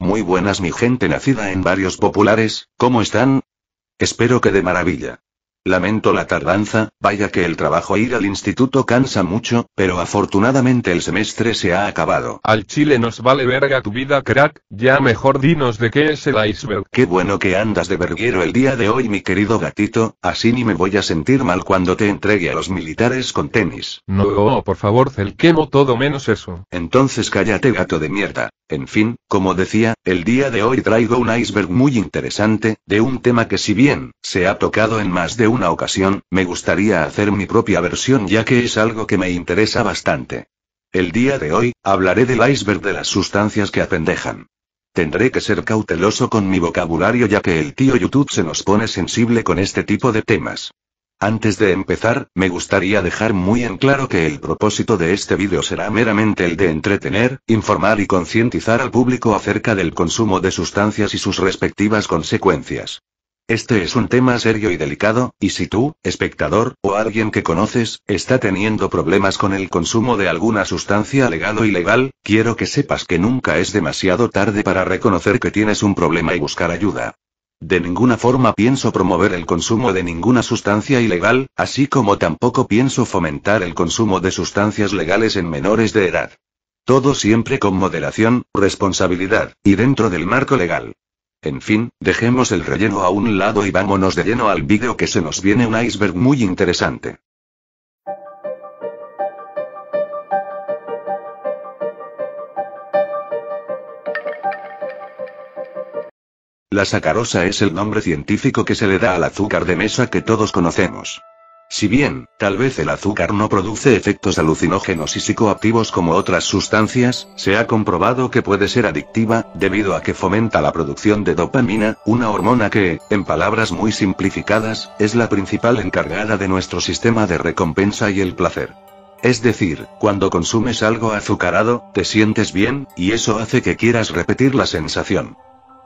Muy buenas mi gente nacida en barrios populares, ¿cómo están? Espero que de maravilla. Lamento la tardanza, vaya que el trabajo ir al instituto cansa mucho, pero afortunadamente el semestre se ha acabado. Al chile nos vale verga tu vida, crack, ya mejor dinos de qué es el iceberg. Qué bueno que andas de verguero el día de hoy mi querido gatito, así ni me voy a sentir mal cuando te entregue a los militares con tenis. No, por favor quemo todo menos eso. Entonces cállate gato de mierda. En fin, como decía, el día de hoy traigo un iceberg muy interesante, de un tema que si bien se ha tocado en más de una ocasión, me gustaría hacer mi propia versión ya que es algo que me interesa bastante. El día de hoy, hablaré del iceberg de las sustancias que apendejan. Tendré que ser cauteloso con mi vocabulario ya que el tío YouTube se nos pone sensible con este tipo de temas. Antes de empezar, me gustaría dejar muy en claro que el propósito de este vídeo será meramente el de entretener, informar y concientizar al público acerca del consumo de sustancias y sus respectivas consecuencias. Este es un tema serio y delicado, y si tú, espectador, o alguien que conoces, está teniendo problemas con el consumo de alguna sustancia legal o ilegal, quiero que sepas que nunca es demasiado tarde para reconocer que tienes un problema y buscar ayuda. De ninguna forma pienso promover el consumo de ninguna sustancia ilegal, así como tampoco pienso fomentar el consumo de sustancias legales en menores de edad. Todo siempre con moderación, responsabilidad, y dentro del marco legal. En fin, dejemos el relleno a un lado y vámonos de lleno al vídeo que se nos viene un iceberg muy interesante. La sacarosa es el nombre científico que se le da al azúcar de mesa que todos conocemos. Si bien, tal vez el azúcar no produce efectos alucinógenos y psicoactivos como otras sustancias, se ha comprobado que puede ser adictiva, debido a que fomenta la producción de dopamina, una hormona que, en palabras muy simplificadas, es la principal encargada de nuestro sistema de recompensa y el placer. Es decir, cuando consumes algo azucarado, te sientes bien, y eso hace que quieras repetir la sensación.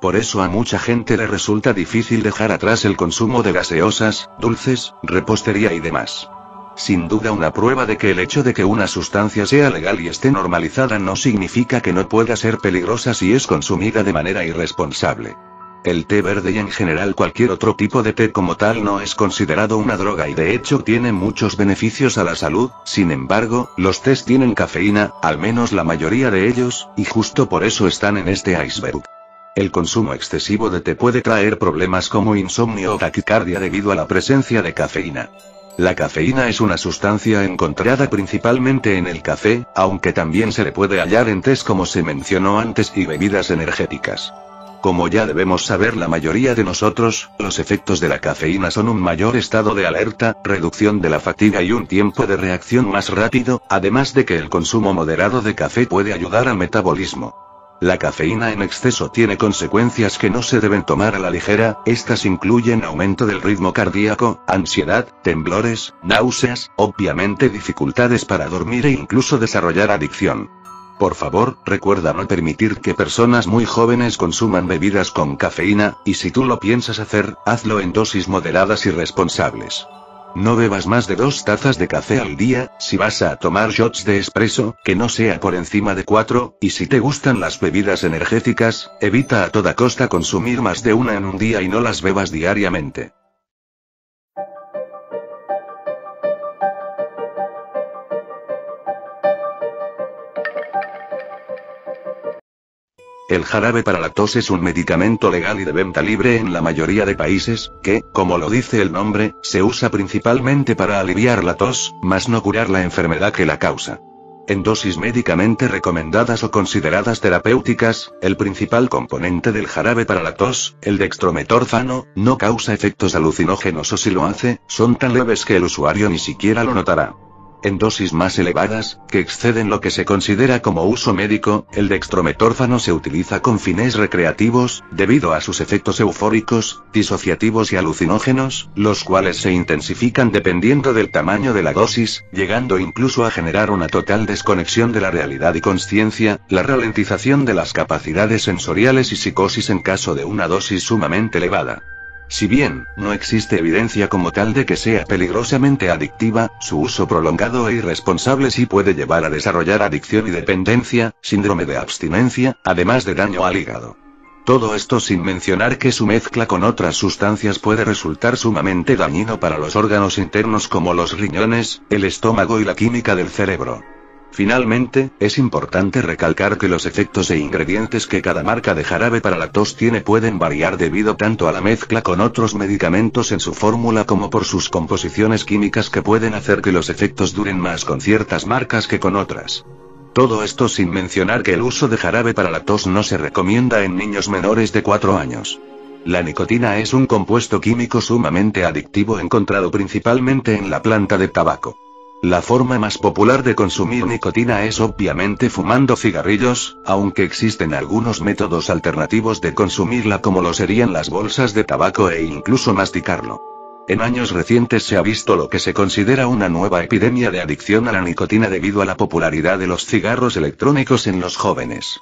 Por eso a mucha gente le resulta difícil dejar atrás el consumo de gaseosas, dulces, repostería y demás. Sin duda una prueba de que el hecho de que una sustancia sea legal y esté normalizada no significa que no pueda ser peligrosa si es consumida de manera irresponsable. El té verde y en general cualquier otro tipo de té como tal no es considerado una droga y de hecho tiene muchos beneficios a la salud, sin embargo, los tés tienen cafeína, al menos la mayoría de ellos, y justo por eso están en este iceberg. El consumo excesivo de té puede traer problemas como insomnio o taquicardia debido a la presencia de cafeína. La cafeína es una sustancia encontrada principalmente en el café, aunque también se le puede hallar en tés como se mencionó antes y bebidas energéticas. Como ya debemos saber la mayoría de nosotros, los efectos de la cafeína son un mayor estado de alerta, reducción de la fatiga y un tiempo de reacción más rápido, además de que el consumo moderado de café puede ayudar al metabolismo. La cafeína en exceso tiene consecuencias que no se deben tomar a la ligera, estas incluyen aumento del ritmo cardíaco, ansiedad, temblores, náuseas, obviamente dificultades para dormir e incluso desarrollar adicción. Por favor, recuerda no permitir que personas muy jóvenes consuman bebidas con cafeína, y si tú lo piensas hacer, hazlo en dosis moderadas y responsables. No bebas más de 2 tazas de café al día, si vas a tomar shots de espresso, que no sea por encima de 4, y si te gustan las bebidas energéticas, evita a toda costa consumir más de una en un día y no las bebas diariamente. El jarabe para la tos es un medicamento legal y de venta libre en la mayoría de países, que, como lo dice el nombre, se usa principalmente para aliviar la tos, más no curar la enfermedad que la causa. En dosis médicamente recomendadas o consideradas terapéuticas, el principal componente del jarabe para la tos, el dextrometorfano, no causa efectos alucinógenos o si lo hace, son tan leves que el usuario ni siquiera lo notará. En dosis más elevadas, que exceden lo que se considera como uso médico, el dextrometorfano se utiliza con fines recreativos, debido a sus efectos eufóricos, disociativos y alucinógenos, los cuales se intensifican dependiendo del tamaño de la dosis, llegando incluso a generar una total desconexión de la realidad y consciencia, la ralentización de las capacidades sensoriales y psicosis en caso de una dosis sumamente elevada. Si bien, no existe evidencia como tal de que sea peligrosamente adictiva, su uso prolongado e irresponsable sí puede llevar a desarrollar adicción y dependencia, síndrome de abstinencia, además de daño al hígado. Todo esto sin mencionar que su mezcla con otras sustancias puede resultar sumamente dañino para los órganos internos como los riñones, el estómago y la química del cerebro. Finalmente, es importante recalcar que los efectos e ingredientes que cada marca de jarabe para la tos tiene pueden variar debido tanto a la mezcla con otros medicamentos en su fórmula como por sus composiciones químicas que pueden hacer que los efectos duren más con ciertas marcas que con otras. Todo esto sin mencionar que el uso de jarabe para la tos no se recomienda en niños menores de 4 años. La nicotina es un compuesto químico sumamente adictivo encontrado principalmente en la planta de tabaco. La forma más popular de consumir nicotina es obviamente fumando cigarrillos, aunque existen algunos métodos alternativos de consumirla como lo serían las bolsas de tabaco e incluso masticarlo. En años recientes se ha visto lo que se considera una nueva epidemia de adicción a la nicotina debido a la popularidad de los cigarros electrónicos en los jóvenes.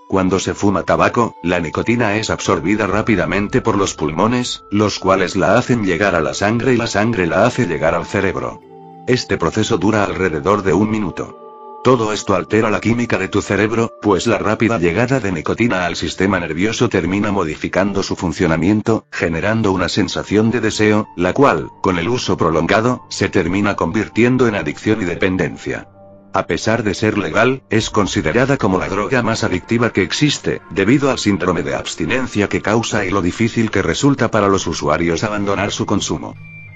Cuando se fuma tabaco, la nicotina es absorbida rápidamente por los pulmones, los cuales la hacen llegar a la sangre y la sangre la hace llegar al cerebro. Este proceso dura alrededor de 1 minuto. Todo esto altera la química de tu cerebro, pues la rápida llegada de nicotina al sistema nervioso termina modificando su funcionamiento, generando una sensación de deseo, la cual, con el uso prolongado, se termina convirtiendo en adicción y dependencia. A pesar de ser legal, es considerada como la droga más adictiva que existe, debido al síndrome de abstinencia que causa y lo difícil que resulta para los usuarios abandonar su consumo.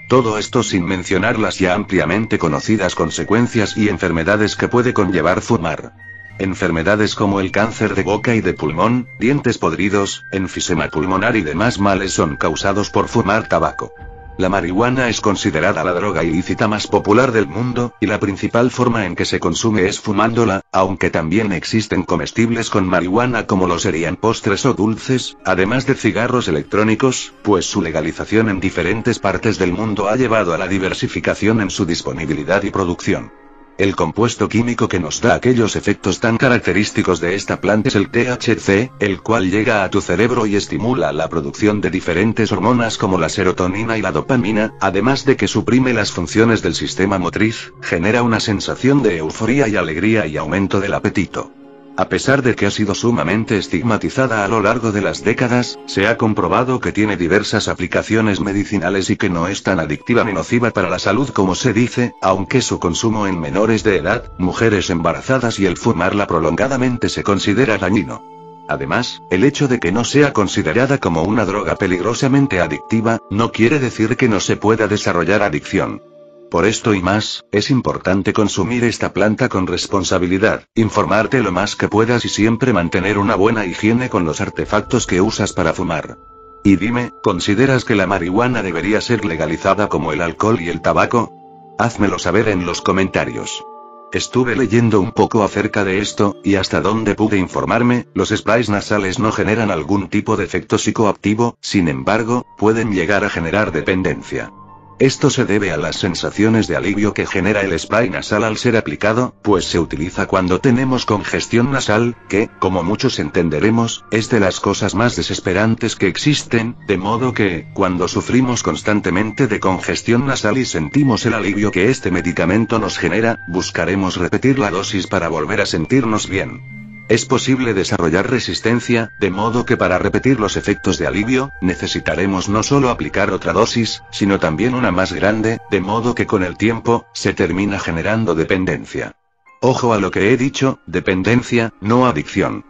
Todo esto sin mencionar las ya ampliamente conocidas consecuencias y enfermedades que puede conllevar fumar. Enfermedades como el cáncer de boca y de pulmón, dientes podridos, enfisema pulmonar y demás males son causados por fumar tabaco. La marihuana es considerada la droga ilícita más popular del mundo, y la principal forma en que se consume es fumándola, aunque también existen comestibles con marihuana como lo serían postres o dulces, además de cigarros electrónicos, pues su legalización en diferentes partes del mundo ha llevado a la diversificación en su disponibilidad y producción. El compuesto químico que nos da aquellos efectos tan característicos de esta planta es el THC, el cual llega a tu cerebro y estimula la producción de diferentes hormonas como la serotonina y la dopamina, además de que suprime las funciones del sistema motriz, genera una sensación de euforía y alegría y aumento del apetito. A pesar de que ha sido sumamente estigmatizada a lo largo de las décadas, se ha comprobado que tiene diversas aplicaciones medicinales y que no es tan adictiva ni nociva para la salud como se dice, aunque su consumo en menores de edad, mujeres embarazadas y el fumarla prolongadamente se considera dañino. Además, el hecho de que no sea considerada como una droga peligrosamente adictiva, no quiere decir que no se pueda desarrollar adicción. Por esto y más, es importante consumir esta planta con responsabilidad, informarte lo más que puedas y siempre mantener una buena higiene con los artefactos que usas para fumar. Y dime, ¿consideras que la marihuana debería ser legalizada como el alcohol y el tabaco? Házmelo saber en los comentarios. Estuve leyendo un poco acerca de esto, y hasta donde pude informarme, los sprays nasales no generan algún tipo de efecto psicoactivo, sin embargo, pueden llegar a generar dependencia. Esto se debe a las sensaciones de alivio que genera el spray nasal al ser aplicado, pues se utiliza cuando tenemos congestión nasal, que, como muchos entenderemos, es de las cosas más desesperantes que existen, de modo que, cuando sufrimos constantemente de congestión nasal y sentimos el alivio que este medicamento nos genera, buscaremos repetir la dosis para volver a sentirnos bien. Es posible desarrollar resistencia, de modo que para repetir los efectos de alivio, necesitaremos no solo aplicar otra dosis, sino también una más grande, de modo que con el tiempo, se termina generando dependencia. Ojo a lo que he dicho, dependencia, no adicción.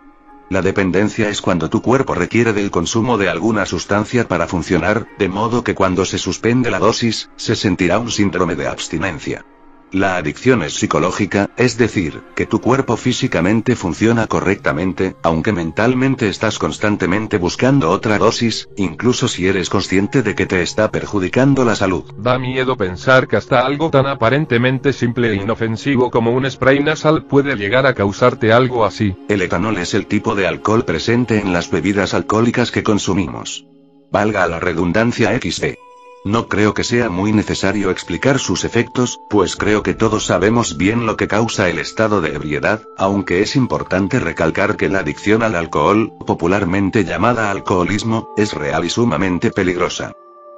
La dependencia es cuando tu cuerpo requiere del consumo de alguna sustancia para funcionar, de modo que cuando se suspende la dosis, se sentirá un síndrome de abstinencia. La adicción es psicológica, es decir, que tu cuerpo físicamente funciona correctamente, aunque mentalmente estás constantemente buscando otra dosis, incluso si eres consciente de que te está perjudicando la salud. Da miedo pensar que hasta algo tan aparentemente simple e inofensivo como un spray nasal puede llegar a causarte algo así. El etanol es el tipo de alcohol presente en las bebidas alcohólicas que consumimos. Valga la redundancia XD. No creo que sea muy necesario explicar sus efectos, pues creo que todos sabemos bien lo que causa el estado de ebriedad, aunque es importante recalcar que la adicción al alcohol, popularmente llamada alcoholismo, es real y sumamente peligrosa.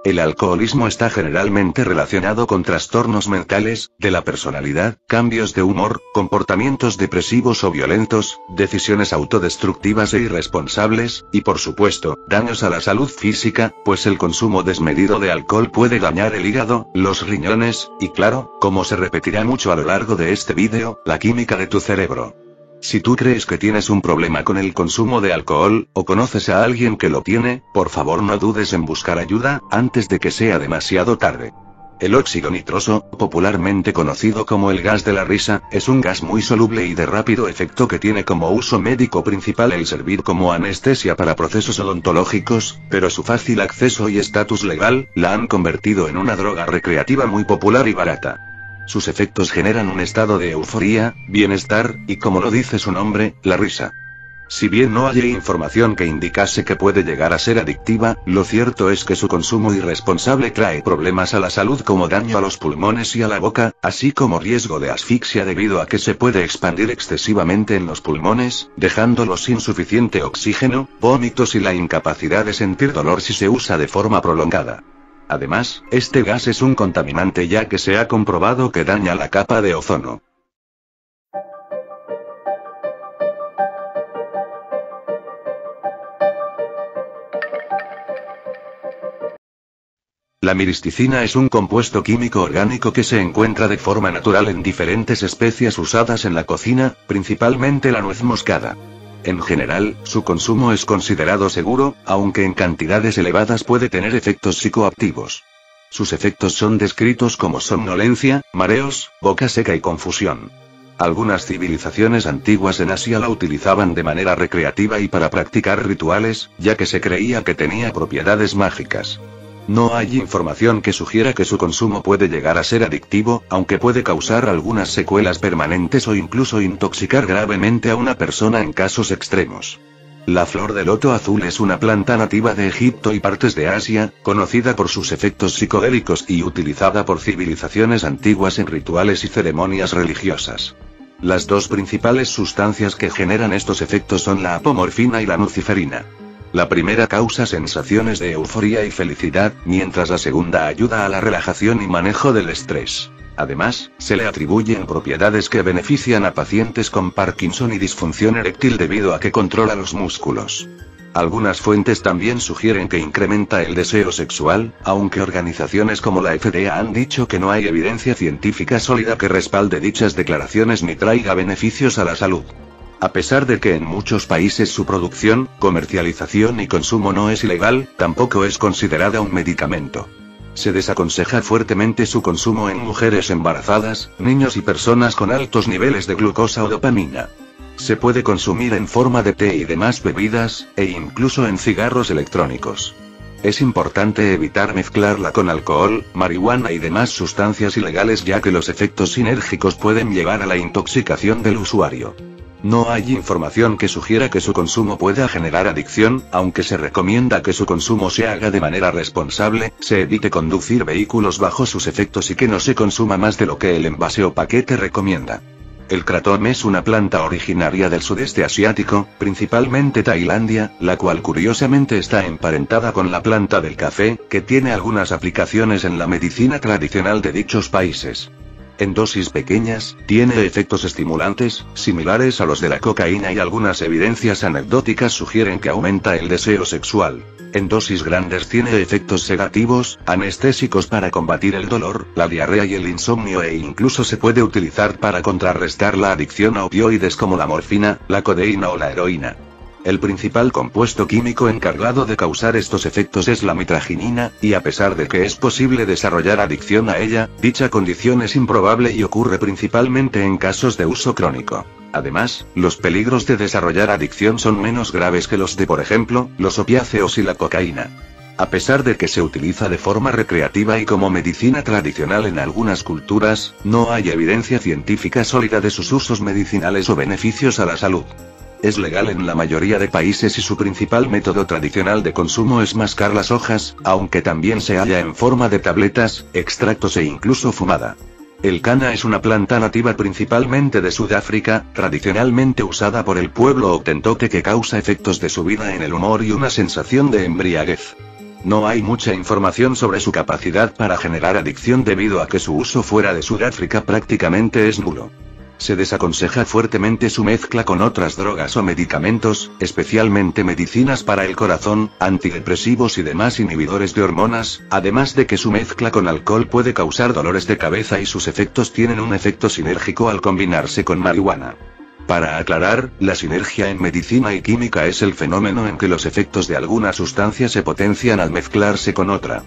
El alcoholismo está generalmente relacionado con trastornos mentales, de la personalidad, cambios de humor, comportamientos depresivos o violentos, decisiones autodestructivas e irresponsables, y por supuesto, daños a la salud física, pues el consumo desmedido de alcohol puede dañar el hígado, los riñones, y claro, como se repetirá mucho a lo largo de este vídeo, la química de tu cerebro. Si tú crees que tienes un problema con el consumo de alcohol, o conoces a alguien que lo tiene, por favor no dudes en buscar ayuda, antes de que sea demasiado tarde. El óxido nitroso, popularmente conocido como el gas de la risa, es un gas muy soluble y de rápido efecto que tiene como uso médico principal el servir como anestesia para procesos odontológicos, pero su fácil acceso y estatus legal, la han convertido en una droga recreativa muy popular y barata. Sus efectos generan un estado de euforía, bienestar, y como lo dice su nombre, la risa. Si bien no hay información que indicase que puede llegar a ser adictiva, lo cierto es que su consumo irresponsable trae problemas a la salud como daño a los pulmones y a la boca, así como riesgo de asfixia debido a que se puede expandir excesivamente en los pulmones, dejándolos sin suficiente oxígeno, vómitos y la incapacidad de sentir dolor si se usa de forma prolongada. Además, este gas es un contaminante ya que se ha comprobado que daña la capa de ozono. La miristicina es un compuesto químico orgánico que se encuentra de forma natural en diferentes especias usadas en la cocina, principalmente la nuez moscada. En general, su consumo es considerado seguro, aunque en cantidades elevadas puede tener efectos psicoactivos. Sus efectos son descritos como somnolencia, mareos, boca seca y confusión. Algunas civilizaciones antiguas en Asia la utilizaban de manera recreativa y para practicar rituales, ya que se creía que tenía propiedades mágicas. No hay información que sugiera que su consumo puede llegar a ser adictivo, aunque puede causar algunas secuelas permanentes o incluso intoxicar gravemente a una persona en casos extremos. La flor de loto azul es una planta nativa de Egipto y partes de Asia, conocida por sus efectos psicodélicos y utilizada por civilizaciones antiguas en rituales y ceremonias religiosas. Las dos principales sustancias que generan estos efectos son la apomorfina y la nuciferina. La primera causa sensaciones de euforía y felicidad, mientras la segunda ayuda a la relajación y manejo del estrés. Además, se le atribuyen propiedades que benefician a pacientes con Parkinson y disfunción eréctil debido a que controla los músculos. Algunas fuentes también sugieren que incrementa el deseo sexual, aunque organizaciones como la FDA han dicho que no hay evidencia científica sólida que respalde dichas declaraciones ni traiga beneficios a la salud. A pesar de que en muchos países su producción, comercialización y consumo no es ilegal, tampoco es considerada un medicamento. Se desaconseja fuertemente su consumo en mujeres embarazadas, niños y personas con altos niveles de glucosa o dopamina. Se puede consumir en forma de té y demás bebidas, e incluso en cigarros electrónicos. Es importante evitar mezclarla con alcohol, marihuana y demás sustancias ilegales ya que los efectos sinérgicos pueden llevar a la intoxicación del usuario. No hay información que sugiera que su consumo pueda generar adicción, aunque se recomienda que su consumo se haga de manera responsable, se evite conducir vehículos bajo sus efectos y que no se consuma más de lo que el envase o paquete recomienda. El kratom es una planta originaria del sudeste asiático, principalmente Tailandia, la cual curiosamente está emparentada con la planta del café, que tiene algunas aplicaciones en la medicina tradicional de dichos países. En dosis pequeñas, tiene efectos estimulantes, similares a los de la cocaína y algunas evidencias anecdóticas sugieren que aumenta el deseo sexual. En dosis grandes tiene efectos sedativos, anestésicos para combatir el dolor, la diarrea y el insomnio e incluso se puede utilizar para contrarrestar la adicción a opioides como la morfina, la codeína o la heroína. El principal compuesto químico encargado de causar estos efectos es la mitraginina, y a pesar de que es posible desarrollar adicción a ella, dicha condición es improbable y ocurre principalmente en casos de uso crónico. Además, los peligros de desarrollar adicción son menos graves que los de, por ejemplo, los opiáceos y la cocaína. A pesar de que se utiliza de forma recreativa y como medicina tradicional en algunas culturas, no hay evidencia científica sólida de sus usos medicinales o beneficios a la salud. Es legal en la mayoría de países y su principal método tradicional de consumo es mascar las hojas, aunque también se halla en forma de tabletas, extractos e incluso fumada. El cana es una planta nativa principalmente de Sudáfrica, tradicionalmente usada por el pueblo Hottentote que causa efectos de subida en el humor y una sensación de embriaguez. No hay mucha información sobre su capacidad para generar adicción debido a que su uso fuera de Sudáfrica prácticamente es nulo. Se desaconseja fuertemente su mezcla con otras drogas o medicamentos, especialmente medicinas para el corazón, antidepresivos y demás inhibidores de hormonas, además de que su mezcla con alcohol puede causar dolores de cabeza y sus efectos tienen un efecto sinérgico al combinarse con marihuana. Para aclarar, la sinergia en medicina y química es el fenómeno en que los efectos de alguna sustancia se potencian al mezclarse con otra.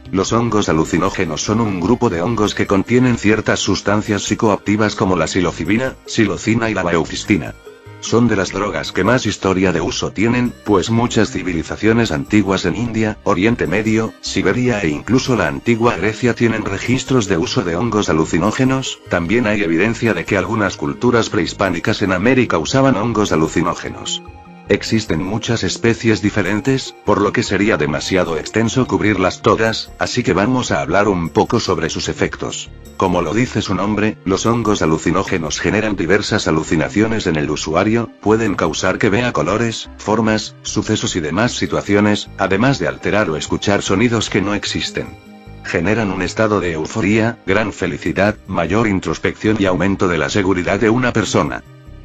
Los hongos alucinógenos son un grupo de hongos que contienen ciertas sustancias psicoactivas como la psilocibina, psilocina y la baeufistina. Son de las drogas que más historia de uso tienen, pues muchas civilizaciones antiguas en India, Oriente Medio, Siberia e incluso la antigua Grecia tienen registros de uso de hongos alucinógenos. También hay evidencia de que algunas culturas prehispánicas en América usaban hongos alucinógenos. Existen muchas especies diferentes, por lo que sería demasiado extenso cubrirlas todas, así que vamos a hablar un poco sobre sus efectos. Como lo dice su nombre, los hongos alucinógenos generan diversas alucinaciones en el usuario, pueden causar que vea colores, formas, sucesos y demás situaciones, además de alterar o escuchar sonidos que no existen. Generan un estado de euforía, gran felicidad, mayor introspección y aumento de la seguridad de una persona.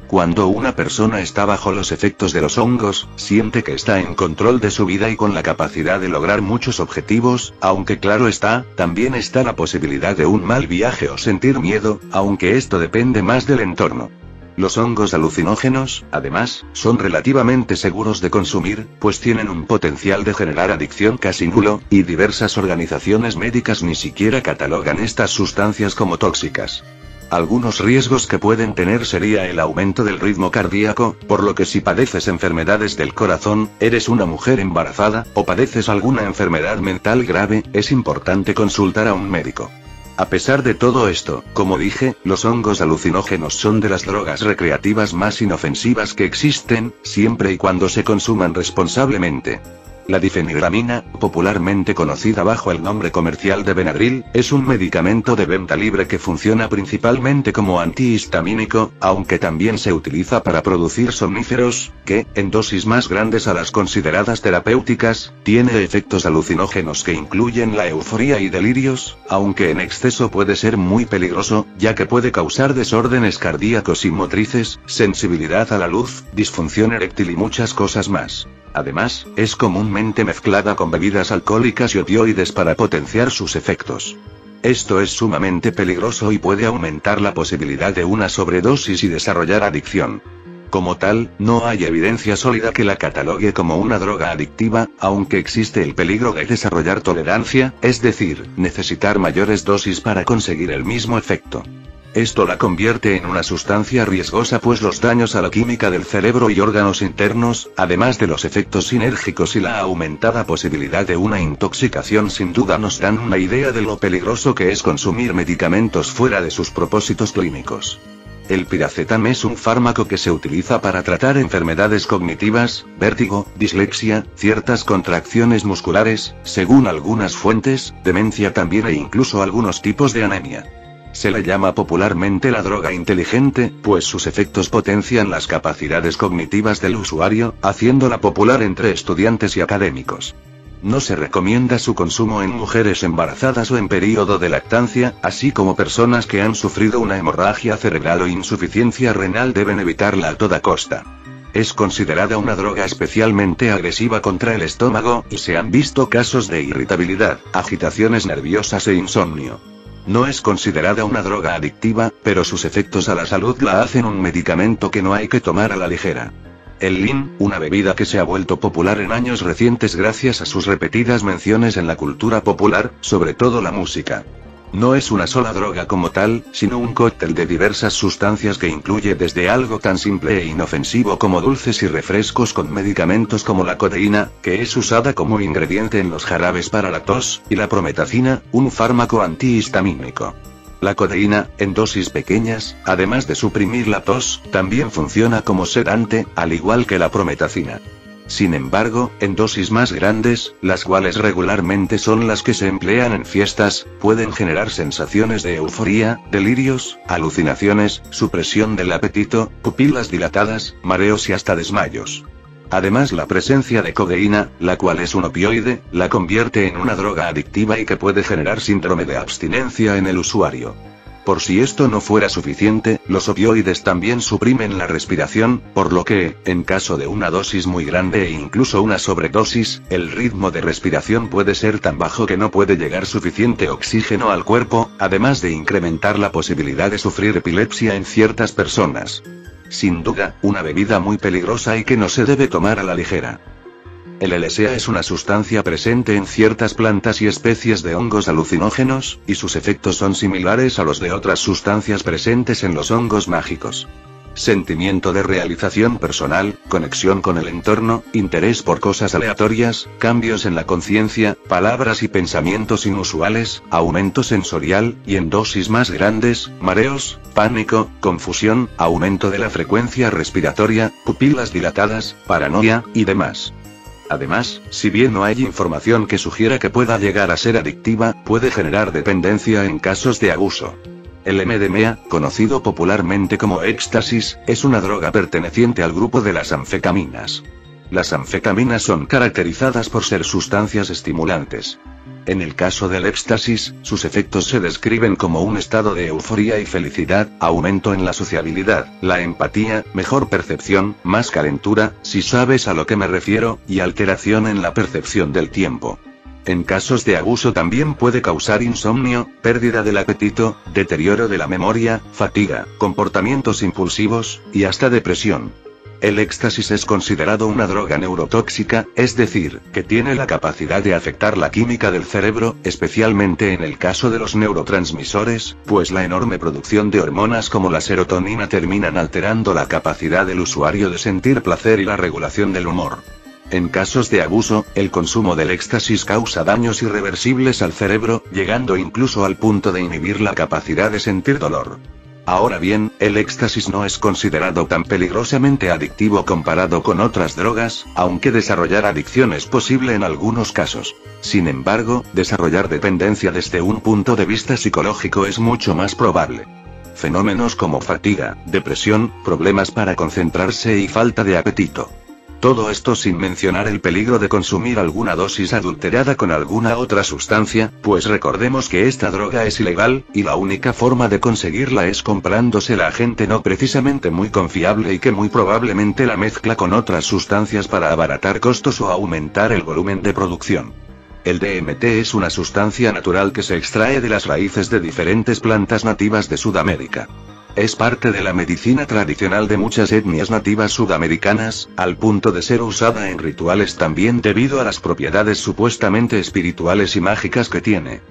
Cuando una persona está bajo los efectos de los hongos, siente que está en control de su vida y con la capacidad de lograr muchos objetivos, aunque claro está, también está la posibilidad de un mal viaje o sentir miedo, aunque esto depende más del entorno. Los hongos alucinógenos, además, son relativamente seguros de consumir, pues tienen un potencial de generar adicción casi nulo, y diversas organizaciones médicas ni siquiera catalogan estas sustancias como tóxicas. Algunos riesgos que pueden tener sería el aumento del ritmo cardíaco, por lo que si padeces enfermedades del corazón, eres una mujer embarazada, o padeces alguna enfermedad mental grave, es importante consultar a un médico. A pesar de todo esto, como dije, los hongos alucinógenos son de las drogas recreativas más inofensivas que existen, siempre y cuando se consuman responsablemente. La difenhidramina, popularmente conocida bajo el nombre comercial de Benadryl, es un medicamento de venta libre que funciona principalmente como antihistamínico, aunque también se utiliza para producir somníferos, que, en dosis más grandes a las consideradas terapéuticas, tiene efectos alucinógenos que incluyen la euforía y delirios, aunque en exceso puede ser muy peligroso, ya que puede causar desórdenes cardíacos y motrices, sensibilidad a la luz, disfunción eréctil y muchas cosas más. Además, es comúnmente mezclada con bebidas alcohólicas y opioides para potenciar sus efectos. Esto es sumamente peligroso y puede aumentar la posibilidad de una sobredosis y desarrollar adicción. Como tal, no hay evidencia sólida que la catalogue como una droga adictiva, aunque existe el peligro de desarrollar tolerancia, es decir, necesitar mayores dosis para conseguir el mismo efecto. Esto la convierte en una sustancia riesgosa pues los daños a la química del cerebro y órganos internos, además de los efectos sinérgicos y la aumentada posibilidad de una intoxicación sin duda nos dan una idea de lo peligroso que es consumir medicamentos fuera de sus propósitos clínicos. El piracetam es un fármaco que se utiliza para tratar enfermedades cognitivas, vértigo, dislexia, ciertas contracciones musculares, según algunas fuentes, demencia también e incluso algunos tipos de anemia. Se le llama popularmente la droga inteligente, pues sus efectos potencian las capacidades cognitivas del usuario, haciéndola popular entre estudiantes y académicos. No se recomienda su consumo en mujeres embarazadas o en período de lactancia, así como personas que han sufrido una hemorragia cerebral o insuficiencia renal deben evitarla a toda costa. Es considerada una droga especialmente agresiva contra el estómago, y se han visto casos de irritabilidad, agitaciones nerviosas e insomnio. No es considerada una droga adictiva, pero sus efectos a la salud la hacen un medicamento que no hay que tomar a la ligera. El lean, una bebida que se ha vuelto popular en años recientes gracias a sus repetidas menciones en la cultura popular, sobre todo la música. No es una sola droga como tal, sino un cóctel de diversas sustancias que incluye desde algo tan simple e inofensivo como dulces y refrescos con medicamentos como la codeína, que es usada como ingrediente en los jarabes para la tos, y la prometacina, un fármaco antihistamínico. La codeína, en dosis pequeñas, además de suprimir la tos, también funciona como sedante, al igual que la prometacina. Sin embargo, en dosis más grandes, las cuales regularmente son las que se emplean en fiestas, pueden generar sensaciones de euforía, delirios, alucinaciones, supresión del apetito, pupilas dilatadas, mareos y hasta desmayos. Además, la presencia de codeína, la cual es un opioide, la convierte en una droga adictiva y que puede generar síndrome de abstinencia en el usuario. Por si esto no fuera suficiente, los opioides también suprimen la respiración, por lo que, en caso de una dosis muy grande e incluso una sobredosis, el ritmo de respiración puede ser tan bajo que no puede llegar suficiente oxígeno al cuerpo, además de incrementar la posibilidad de sufrir epilepsia en ciertas personas. Sin duda, una bebida muy peligrosa y que no se debe tomar a la ligera. El LSD es una sustancia presente en ciertas plantas y especies de hongos alucinógenos, y sus efectos son similares a los de otras sustancias presentes en los hongos mágicos. Sentimiento de realización personal, conexión con el entorno, interés por cosas aleatorias, cambios en la conciencia, palabras y pensamientos inusuales, aumento sensorial, y en dosis más grandes, mareos, pánico, confusión, aumento de la frecuencia respiratoria, pupilas dilatadas, paranoia, y demás. Además, si bien no hay información que sugiera que pueda llegar a ser adictiva, puede generar dependencia en casos de abuso. El MDMA, conocido popularmente como éxtasis, es una droga perteneciente al grupo de las anfetaminas. Las anfetaminas son caracterizadas por ser sustancias estimulantes. En el caso del éxtasis, sus efectos se describen como un estado de euforia y felicidad, aumento en la sociabilidad, la empatía, mejor percepción, más calentura, si sabes a lo que me refiero, y alteración en la percepción del tiempo. En casos de abuso también puede causar insomnio, pérdida del apetito, deterioro de la memoria, fatiga, comportamientos impulsivos, y hasta depresión. El éxtasis es considerado una droga neurotóxica, es decir, que tiene la capacidad de afectar la química del cerebro, especialmente en el caso de los neurotransmisores, pues la enorme producción de hormonas como la serotonina terminan alterando la capacidad del usuario de sentir placer y la regulación del humor. En casos de abuso, el consumo del éxtasis causa daños irreversibles al cerebro, llegando incluso al punto de inhibir la capacidad de sentir dolor. Ahora bien, el éxtasis no es considerado tan peligrosamente adictivo comparado con otras drogas, aunque desarrollar adicción es posible en algunos casos. Sin embargo, desarrollar dependencia desde un punto de vista psicológico es mucho más probable. Fenómenos como fatiga, depresión, problemas para concentrarse y falta de apetito. Todo esto sin mencionar el peligro de consumir alguna dosis adulterada con alguna otra sustancia, pues recordemos que esta droga es ilegal, y la única forma de conseguirla es comprándosela a gente no precisamente muy confiable y que muy probablemente la mezcla con otras sustancias para abaratar costos o aumentar el volumen de producción. El DMT es una sustancia natural que se extrae de las raíces de diferentes plantas nativas de Sudamérica. Es parte de la medicina tradicional de muchas etnias nativas sudamericanas, al punto de ser usada en rituales también debido a las propiedades supuestamente espirituales y mágicas que tiene.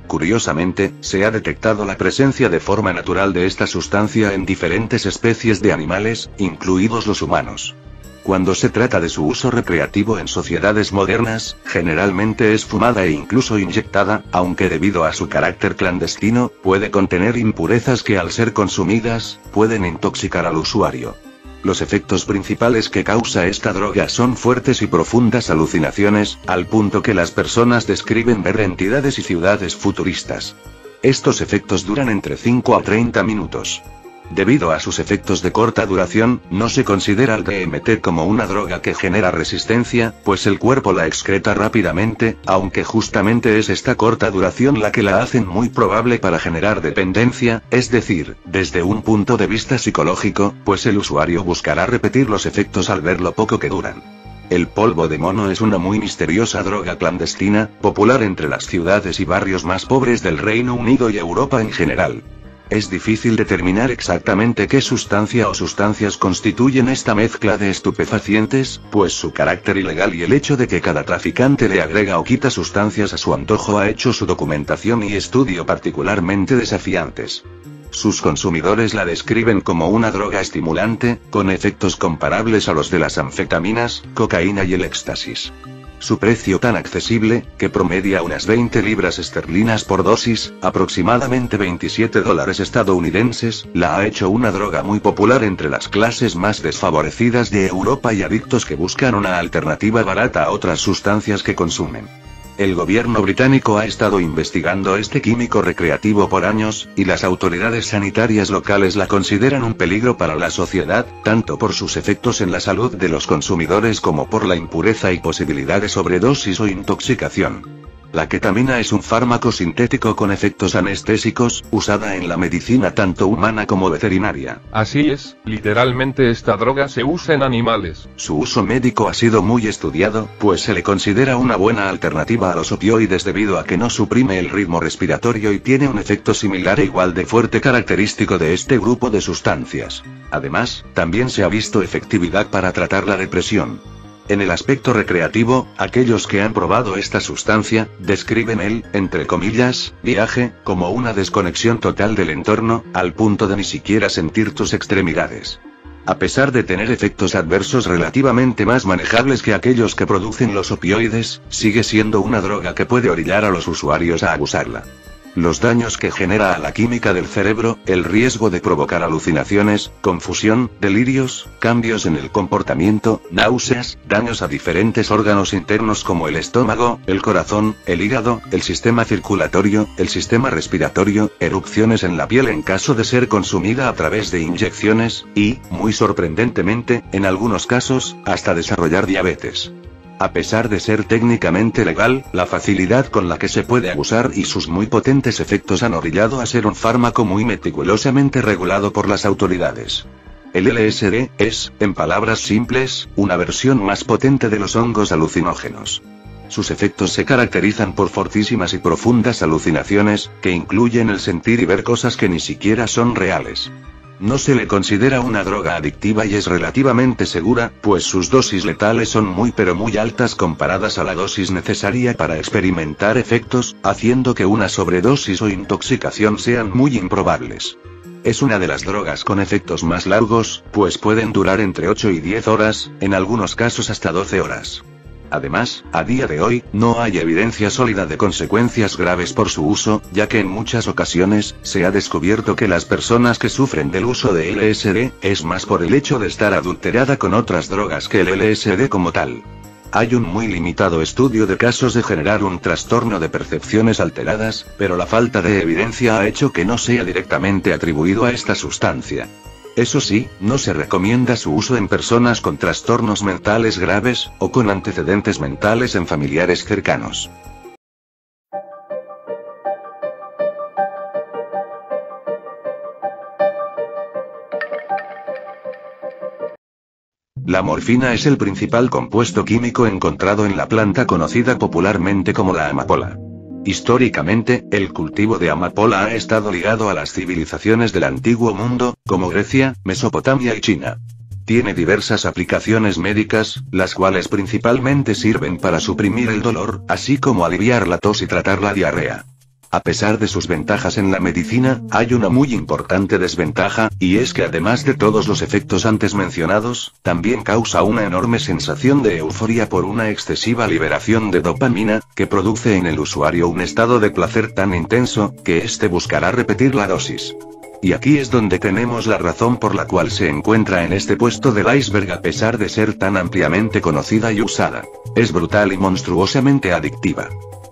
Curiosamente, se ha detectado la presencia de forma natural de esta sustancia en diferentes especies de animales, incluidos los humanos. Cuando se trata de su uso recreativo en sociedades modernas, generalmente es fumada e incluso inyectada, aunque debido a su carácter clandestino, puede contener impurezas que al ser consumidas, pueden intoxicar al usuario. Los efectos principales que causa esta droga son fuertes y profundas alucinaciones, al punto que las personas describen ver entidades y ciudades futuristas. Estos efectos duran entre 5 a 30 minutos. Debido a sus efectos de corta duración, no se considera el DMT como una droga que genera resistencia, pues el cuerpo la excreta rápidamente, aunque justamente es esta corta duración la que la hacen muy probable para generar dependencia, es decir, desde un punto de vista psicológico, pues el usuario buscará repetir los efectos al ver lo poco que duran. El polvo de mono es una muy misteriosa droga clandestina, popular entre las ciudades y barrios más pobres del Reino Unido y Europa en general. Es difícil determinar exactamente qué sustancia o sustancias constituyen esta mezcla de estupefacientes, pues su carácter ilegal y el hecho de que cada traficante le agrega o quita sustancias a su antojo ha hecho su documentación y estudio particularmente desafiantes. Sus consumidores la describen como una droga estimulante, con efectos comparables a los de las anfetaminas, cocaína y el éxtasis. Su precio tan accesible, que promedia unas 20 libras esterlinas por dosis, aproximadamente $27 estadounidenses, la ha hecho una droga muy popular entre las clases más desfavorecidas de Europa y adictos que buscan una alternativa barata a otras sustancias que consumen. El gobierno británico ha estado investigando este químico recreativo por años, y las autoridades sanitarias locales la consideran un peligro para la sociedad, tanto por sus efectos en la salud de los consumidores como por la impureza y posibilidad de sobredosis o intoxicación. La ketamina es un fármaco sintético con efectos anestésicos, usada en la medicina tanto humana como veterinaria. Así es, literalmente esta droga se usa en animales. Su uso médico ha sido muy estudiado, pues se le considera una buena alternativa a los opioides debido a que no suprime el ritmo respiratorio y tiene un efecto similar e igual de fuerte característico de este grupo de sustancias. Además, también se ha visto efectividad para tratar la depresión. En el aspecto recreativo, aquellos que han probado esta sustancia, describen el, entre comillas, viaje, como una desconexión total del entorno, al punto de ni siquiera sentir tus extremidades. A pesar de tener efectos adversos relativamente más manejables que aquellos que producen los opioides, sigue siendo una droga que puede orillar a los usuarios a abusarla. Los daños que genera a la química del cerebro, el riesgo de provocar alucinaciones, confusión, delirios, cambios en el comportamiento, náuseas, daños a diferentes órganos internos como el estómago, el corazón, el hígado, el sistema circulatorio, el sistema respiratorio, erupciones en la piel en caso de ser consumida a través de inyecciones, y, muy sorprendentemente, en algunos casos, hasta desarrollar diabetes. A pesar de ser técnicamente legal, la facilidad con la que se puede abusar y sus muy potentes efectos han orillado a ser un fármaco muy meticulosamente regulado por las autoridades. El LSD es, en palabras simples, una versión más potente de los hongos alucinógenos. Sus efectos se caracterizan por fortísimas y profundas alucinaciones, que incluyen el sentir y ver cosas que ni siquiera son reales. No se le considera una droga adictiva y es relativamente segura, pues sus dosis letales son muy altas comparadas a la dosis necesaria para experimentar efectos, haciendo que una sobredosis o intoxicación sean muy improbables. Es una de las drogas con efectos más largos, pues pueden durar entre 8 y 10 horas, en algunos casos hasta 12 horas. Además, a día de hoy, no hay evidencia sólida de consecuencias graves por su uso, ya que en muchas ocasiones, se ha descubierto que las personas que sufren del uso de LSD, es más por el hecho de estar adulterada con otras drogas que el LSD como tal. Hay un muy limitado estudio de casos de generar un trastorno de percepciones alteradas, pero la falta de evidencia ha hecho que no sea directamente atribuido a esta sustancia. Eso sí, no se recomienda su uso en personas con trastornos mentales graves, o con antecedentes mentales en familiares cercanos. La morfina es el principal compuesto químico encontrado en la planta conocida popularmente como la amapola. Históricamente, el cultivo de amapola ha estado ligado a las civilizaciones del Antiguo Mundo, como Grecia, Mesopotamia y China. Tiene diversas aplicaciones médicas, las cuales principalmente sirven para suprimir el dolor, así como aliviar la tos y tratar la diarrea. A pesar de sus ventajas en la medicina, hay una muy importante desventaja, y es que además de todos los efectos antes mencionados, también causa una enorme sensación de euforia por una excesiva liberación de dopamina, que produce en el usuario un estado de placer tan intenso, que éste buscará repetir la dosis. Y aquí es donde tenemos la razón por la cual se encuentra en este puesto del iceberg a pesar de ser tan ampliamente conocida y usada. Es brutal y monstruosamente adictiva.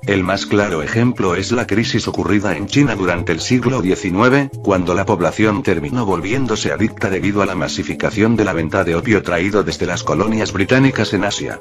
El más claro ejemplo es la crisis ocurrida en China durante el siglo XIX, cuando la población terminó volviéndose adicta debido a la masificación de la venta de opio traído desde las colonias británicas en Asia.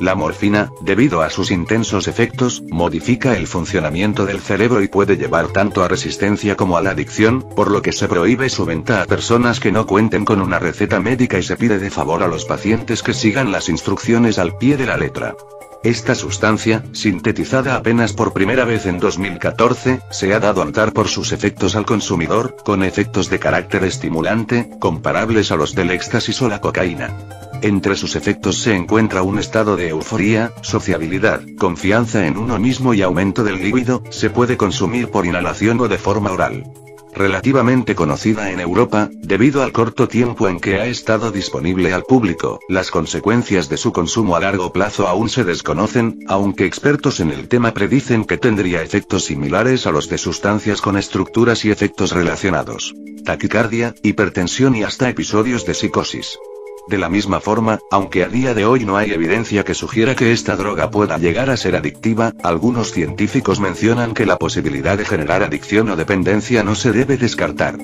La morfina, debido a sus intensos efectos, modifica el funcionamiento del cerebro y puede llevar tanto a resistencia como a la adicción, por lo que se prohíbe su venta a personas que no cuenten con una receta médica y se pide de favor a los pacientes que sigan las instrucciones al pie de la letra. Esta sustancia, sintetizada apenas por primera vez en 2014, se ha dado a notar por sus efectos al consumidor, con efectos de carácter estimulante, comparables a los del éxtasis o la cocaína. Entre sus efectos se encuentra un estado de euforía, sociabilidad, confianza en uno mismo y aumento del líbido. Se puede consumir por inhalación o de forma oral. Relativamente conocida en Europa, debido al corto tiempo en que ha estado disponible al público, las consecuencias de su consumo a largo plazo aún se desconocen, aunque expertos en el tema predicen que tendría efectos similares a los de sustancias con estructuras y efectos relacionados. Taquicardia, hipertensión y hasta episodios de psicosis. De la misma forma, aunque a día de hoy no hay evidencia que sugiera que esta droga pueda llegar a ser adictiva, algunos científicos mencionan que la posibilidad de generar adicción o dependencia no se debe descartar.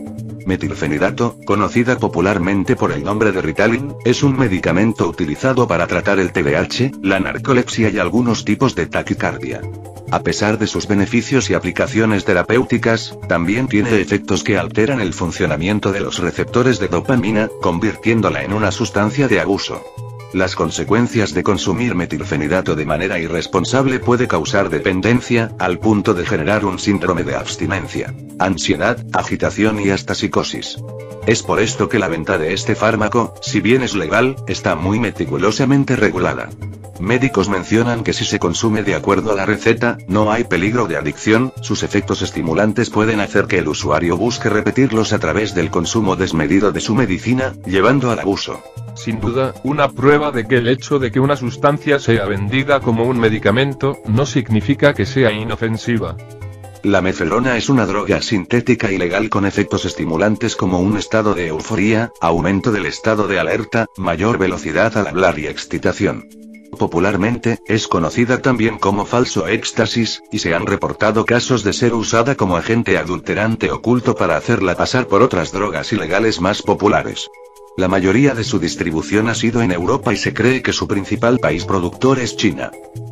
Metilfenidato, conocida popularmente por el nombre de Ritalin, es un medicamento utilizado para tratar el TDAH, la narcolepsia y algunos tipos de taquicardia. A pesar de sus beneficios y aplicaciones terapéuticas, también tiene efectos que alteran el funcionamiento de los receptores de dopamina, convirtiéndola en una sustancia de abuso. Las consecuencias de consumir metilfenidato de manera irresponsable puede causar dependencia, al punto de generar un síndrome de abstinencia, ansiedad, agitación y hasta psicosis. Es por esto que la venta de este fármaco, si bien es legal, está muy meticulosamente regulada. Médicos mencionan que si se consume de acuerdo a la receta, no hay peligro de adicción, sus efectos estimulantes pueden hacer que el usuario busque repetirlos a través del consumo desmedido de su medicina, llevando al abuso. Sin duda, una prueba de que el hecho de que una sustancia sea vendida como un medicamento, no significa que sea inofensiva. La mefedrona es una droga sintética ilegal con efectos estimulantes como un estado de euforía, aumento del estado de alerta, mayor velocidad al hablar y excitación. Popularmente, es conocida también como falso éxtasis, y se han reportado casos de ser usada como agente adulterante oculto para hacerla pasar por otras drogas ilegales más populares. La mayoría de su distribución ha sido en Europa y se cree que su principal país productor es China.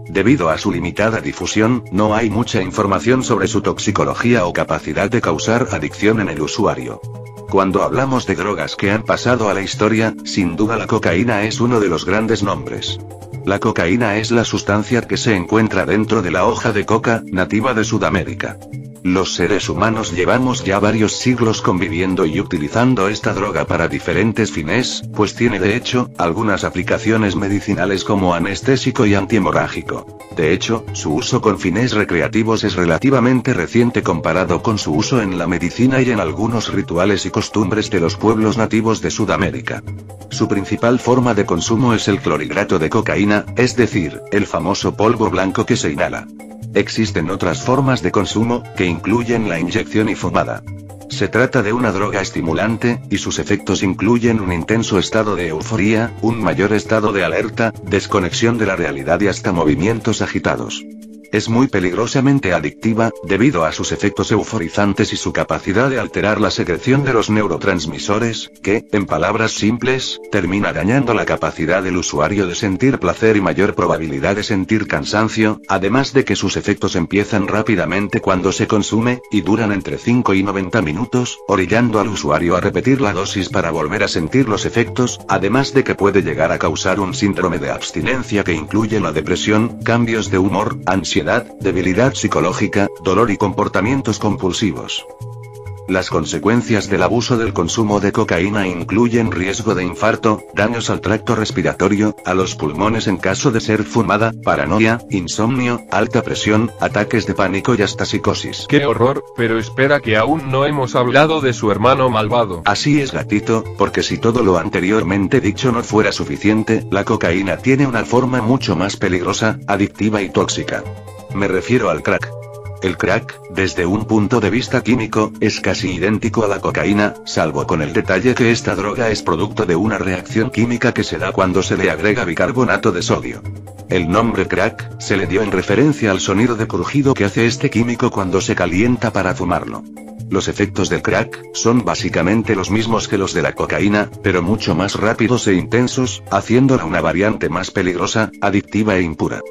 Debido a su limitada difusión, no hay mucha información sobre su toxicología o capacidad de causar adicción en el usuario. Cuando hablamos de drogas que han pasado a la historia, sin duda la cocaína es uno de los grandes nombres. La cocaína es la sustancia que se encuentra dentro de la hoja de coca, nativa de Sudamérica. Los seres humanos llevamos ya varios siglos conviviendo y utilizando esta droga para diferentes fines, pues tiene de hecho, algunas aplicaciones medicinales como anestésico y antihemorrágico. De hecho, su uso con fines recreativos es relativamente reciente comparado con su uso en la medicina y en algunos rituales y costumbres de los pueblos nativos de Sudamérica. Su principal forma de consumo es el clorhidrato de cocaína, es decir, el famoso polvo blanco que se inhala. Existen otras formas de consumo, que incluyen la inyección y fumada. Se trata de una droga estimulante, y sus efectos incluyen un intenso estado de euforía, un mayor estado de alerta, desconexión de la realidad y hasta movimientos agitados. Es muy peligrosamente adictiva, debido a sus efectos euforizantes y su capacidad de alterar la secreción de los neurotransmisores, que, en palabras simples, termina dañando la capacidad del usuario de sentir placer y mayor probabilidad de sentir cansancio, además de que sus efectos empiezan rápidamente cuando se consume, y duran entre 5 y 90 minutos, orillando al usuario a repetir la dosis para volver a sentir los efectos, además de que puede llegar a causar un síndrome de abstinencia que incluye la depresión, cambios de humor, ansiedad, debilidad psicológica, dolor y comportamientos compulsivos. Las consecuencias del abuso del consumo de cocaína incluyen riesgo de infarto, daños al tracto respiratorio, a los pulmones en caso de ser fumada, paranoia, insomnio, alta presión, ataques de pánico y hasta psicosis. ¡Qué horror! Pero espera, que aún no hemos hablado de su hermano malvado. Así es, gatito, porque si todo lo anteriormente dicho no fuera suficiente, la cocaína tiene una forma mucho más peligrosa, adictiva y tóxica. Me refiero al crack. El crack, desde un punto de vista químico, es casi idéntico a la cocaína, salvo con el detalle que esta droga es producto de una reacción química que se da cuando se le agrega bicarbonato de sodio. El nombre crack, se le dio en referencia al sonido de crujido que hace este químico cuando se calienta para fumarlo. Los efectos del crack, son básicamente los mismos que los de la cocaína, pero mucho más rápidos e intensos, haciéndola una variante más peligrosa, adictiva e impura.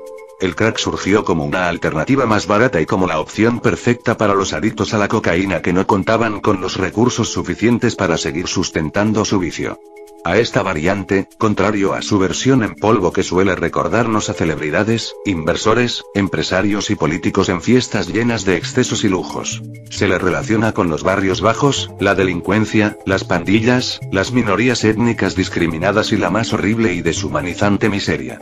El crack surgió como una alternativa más barata y como la opción perfecta para los adictos a la cocaína que no contaban con los recursos suficientes para seguir sustentando su vicio. A esta variante, contrario a su versión en polvo que suele recordarnos a celebridades, inversores, empresarios y políticos en fiestas llenas de excesos y lujos, se le relaciona con los barrios bajos, la delincuencia, las pandillas, las minorías étnicas discriminadas y la más horrible y deshumanizante miseria.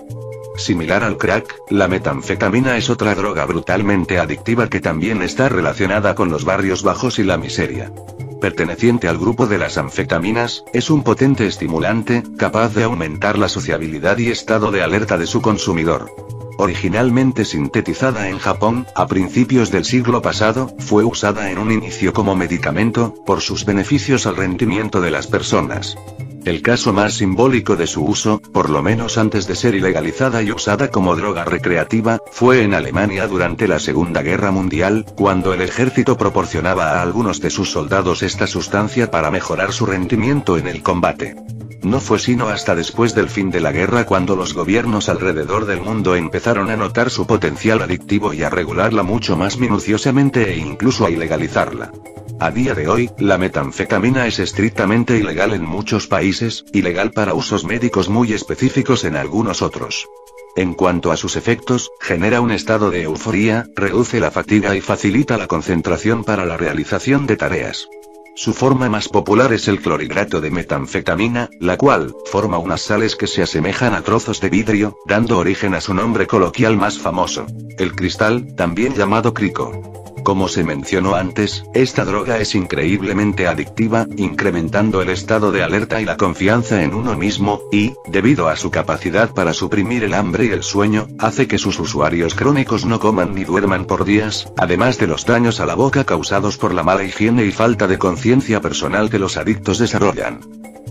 Similar al crack, la metanfetamina es otra droga brutalmente adictiva que también está relacionada con los barrios bajos y la miseria. Perteneciente al grupo de las anfetaminas, es un potente estimulante, capaz de aumentar la sociabilidad y estado de alerta de su consumidor. Originalmente sintetizada en Japón, a principios del siglo pasado, fue usada en un inicio como medicamento, por sus beneficios al rendimiento de las personas. El caso más simbólico de su uso, por lo menos antes de ser ilegalizada y usada como droga recreativa, fue en Alemania durante la Segunda Guerra Mundial, cuando el ejército proporcionaba a algunos de sus soldados esta sustancia para mejorar su rendimiento en el combate. No fue sino hasta después del fin de la guerra cuando los gobiernos alrededor del mundo empezaron a notar su potencial adictivo y a regularla mucho más minuciosamente e incluso a ilegalizarla. A día de hoy, la metanfetamina es estrictamente ilegal en muchos países, ilegal para usos médicos muy específicos en algunos otros. En cuanto a sus efectos, genera un estado de euforía, reduce la fatiga y facilita la concentración para la realización de tareas. Su forma más popular es el clorhidrato de metanfetamina, la cual forma unas sales que se asemejan a trozos de vidrio, dando origen a su nombre coloquial más famoso, el cristal, también llamado crico. Como se mencionó antes, esta droga es increíblemente adictiva, incrementando el estado de alerta y la confianza en uno mismo, y, debido a su capacidad para suprimir el hambre y el sueño, hace que sus usuarios crónicos no coman ni duerman por días, además de los daños a la boca causados por la mala higiene y falta de conciencia personal que los adictos desarrollan.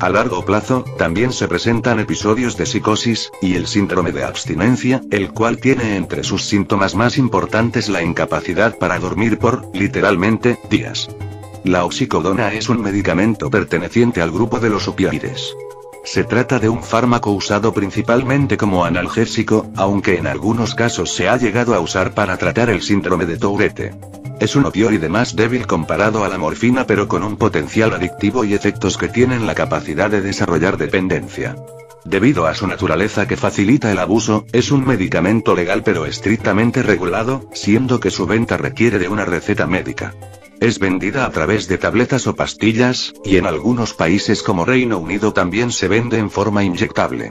A largo plazo, también se presentan episodios de psicosis, y el síndrome de abstinencia, el cual tiene entre sus síntomas más importantes la incapacidad para dormir por, literalmente, días. La oxicodona es un medicamento perteneciente al grupo de los opioides. Se trata de un fármaco usado principalmente como analgésico, aunque en algunos casos se ha llegado a usar para tratar el síndrome de Tourette. Es un opioide más débil comparado a la morfina pero con un potencial adictivo y efectos que tienen la capacidad de desarrollar dependencia. Debido a su naturaleza que facilita el abuso, es un medicamento legal pero estrictamente regulado, siendo que su venta requiere de una receta médica. Es vendida a través de tabletas o pastillas, y en algunos países como Reino Unido también se vende en forma inyectable.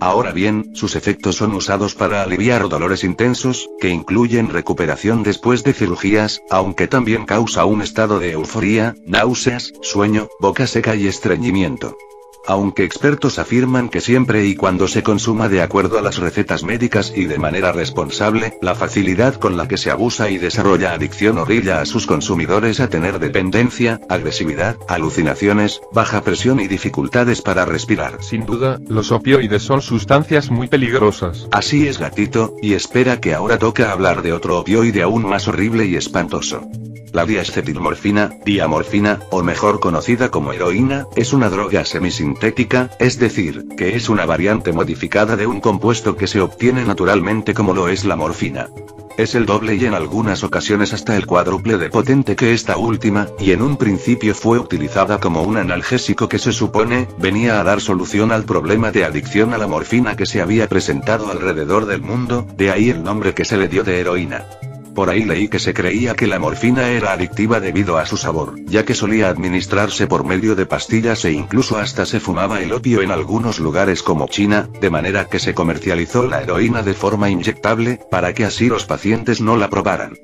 Ahora bien, sus efectos son usados para aliviar dolores intensos, que incluyen recuperación después de cirugías, aunque también causa un estado de euforía, náuseas, sueño, boca seca y estreñimiento. Aunque expertos afirman que siempre y cuando se consuma de acuerdo a las recetas médicas y de manera responsable, la facilidad con la que se abusa y desarrolla adicción orilla a sus consumidores a tener dependencia, agresividad, alucinaciones, baja presión y dificultades para respirar. Sin duda, los opioides son sustancias muy peligrosas. Así es, gatito, y espera que ahora toca hablar de otro opioide aún más horrible y espantoso. La diacetilmorfina, diamorfina, o mejor conocida como heroína, es una droga semisintética, es decir, que es una variante modificada de un compuesto que se obtiene naturalmente como lo es la morfina. Es el doble y en algunas ocasiones hasta el cuádruple de potente que esta última, y en un principio fue utilizada como un analgésico que se supone, venía a dar solución al problema de adicción a la morfina que se había presentado alrededor del mundo, de ahí el nombre que se le dio de heroína. Por ahí leí que se creía que la morfina era adictiva debido a su sabor, ya que solía administrarse por medio de pastillas e incluso hasta se fumaba el opio en algunos lugares como China, de manera que se comercializó la heroína de forma inyectable, para que así los pacientes no la probaran.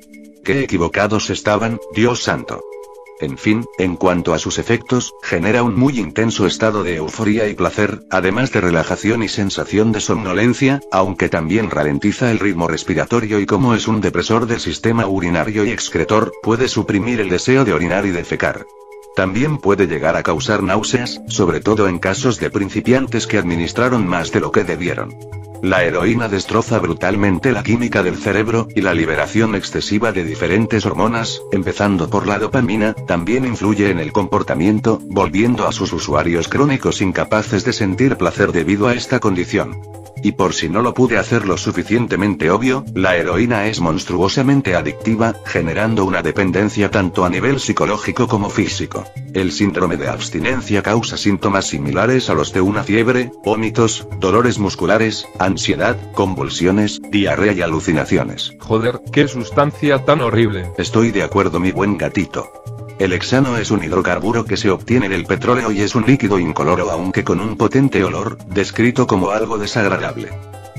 ¡Qué equivocados estaban, Dios santo! En fin, en cuanto a sus efectos, genera un muy intenso estado de euforía y placer, además de relajación y sensación de somnolencia, aunque también ralentiza el ritmo respiratorio y como es un depresor del sistema urinario y excretor, puede suprimir el deseo de orinar y defecar. También puede llegar a causar náuseas, sobre todo en casos de principiantes que administraron más de lo que debieron. La heroína destroza brutalmente la química del cerebro, y la liberación excesiva de diferentes hormonas, empezando por la dopamina, también influye en el comportamiento, volviendo a sus usuarios crónicos incapaces de sentir placer debido a esta condición. Y por si no lo pude hacer lo suficientemente obvio, la heroína es monstruosamente adictiva, generando una dependencia tanto a nivel psicológico como físico. El síndrome de abstinencia causa síntomas similares a los de una fiebre, vómitos, dolores musculares, ansiedad, convulsiones, diarrea y alucinaciones. Joder, qué sustancia tan horrible. Estoy de acuerdo, mi buen gatito. El hexano es un hidrocarburo que se obtiene del petróleo y es un líquido incoloro aunque con un potente olor, descrito como algo desagradable.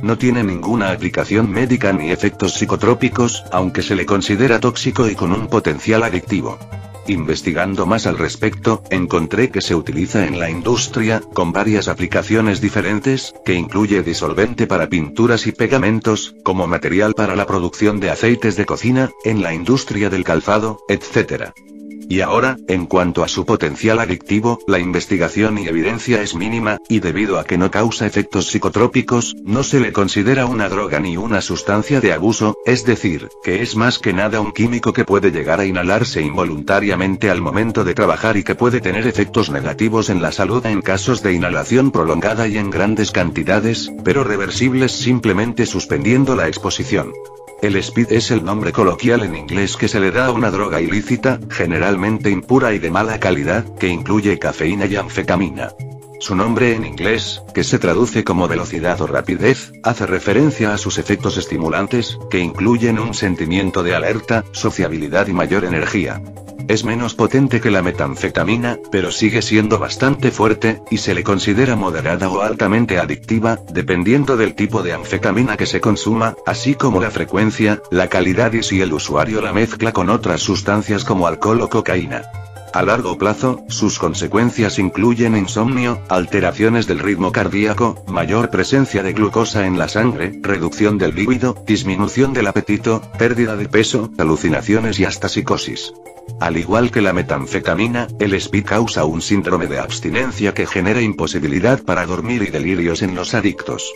No tiene ninguna aplicación médica ni efectos psicotrópicos, aunque se le considera tóxico y con un potencial adictivo. Investigando más al respecto, encontré que se utiliza en la industria, con varias aplicaciones diferentes, que incluye disolvente para pinturas y pegamentos, como material para la producción de aceites de cocina, en la industria del calzado, etc. Y ahora, en cuanto a su potencial adictivo, la investigación y evidencia es mínima, y debido a que no causa efectos psicotrópicos, no se le considera una droga ni una sustancia de abuso, es decir, que es más que nada un químico que puede llegar a inhalarse involuntariamente al momento de trabajar y que puede tener efectos negativos en la salud en casos de inhalación prolongada y en grandes cantidades, pero reversibles simplemente suspendiendo la exposición. El speed es el nombre coloquial en inglés que se le da a una droga ilícita, generalmente impura y de mala calidad, que incluye cafeína y anfetamina. Su nombre en inglés, que se traduce como velocidad o rapidez, hace referencia a sus efectos estimulantes, que incluyen un sentimiento de alerta, sociabilidad y mayor energía. Es menos potente que la metanfetamina, pero sigue siendo bastante fuerte, y se le considera moderada o altamente adictiva, dependiendo del tipo de anfetamina que se consuma, así como la frecuencia, la calidad y si el usuario la mezcla con otras sustancias como alcohol o cocaína. A largo plazo, sus consecuencias incluyen insomnio, alteraciones del ritmo cardíaco, mayor presencia de glucosa en la sangre, reducción del líbido, disminución del apetito, pérdida de peso, alucinaciones y hasta psicosis. Al igual que la metanfetamina, el speed causa un síndrome de abstinencia que genera imposibilidad para dormir y delirios en los adictos.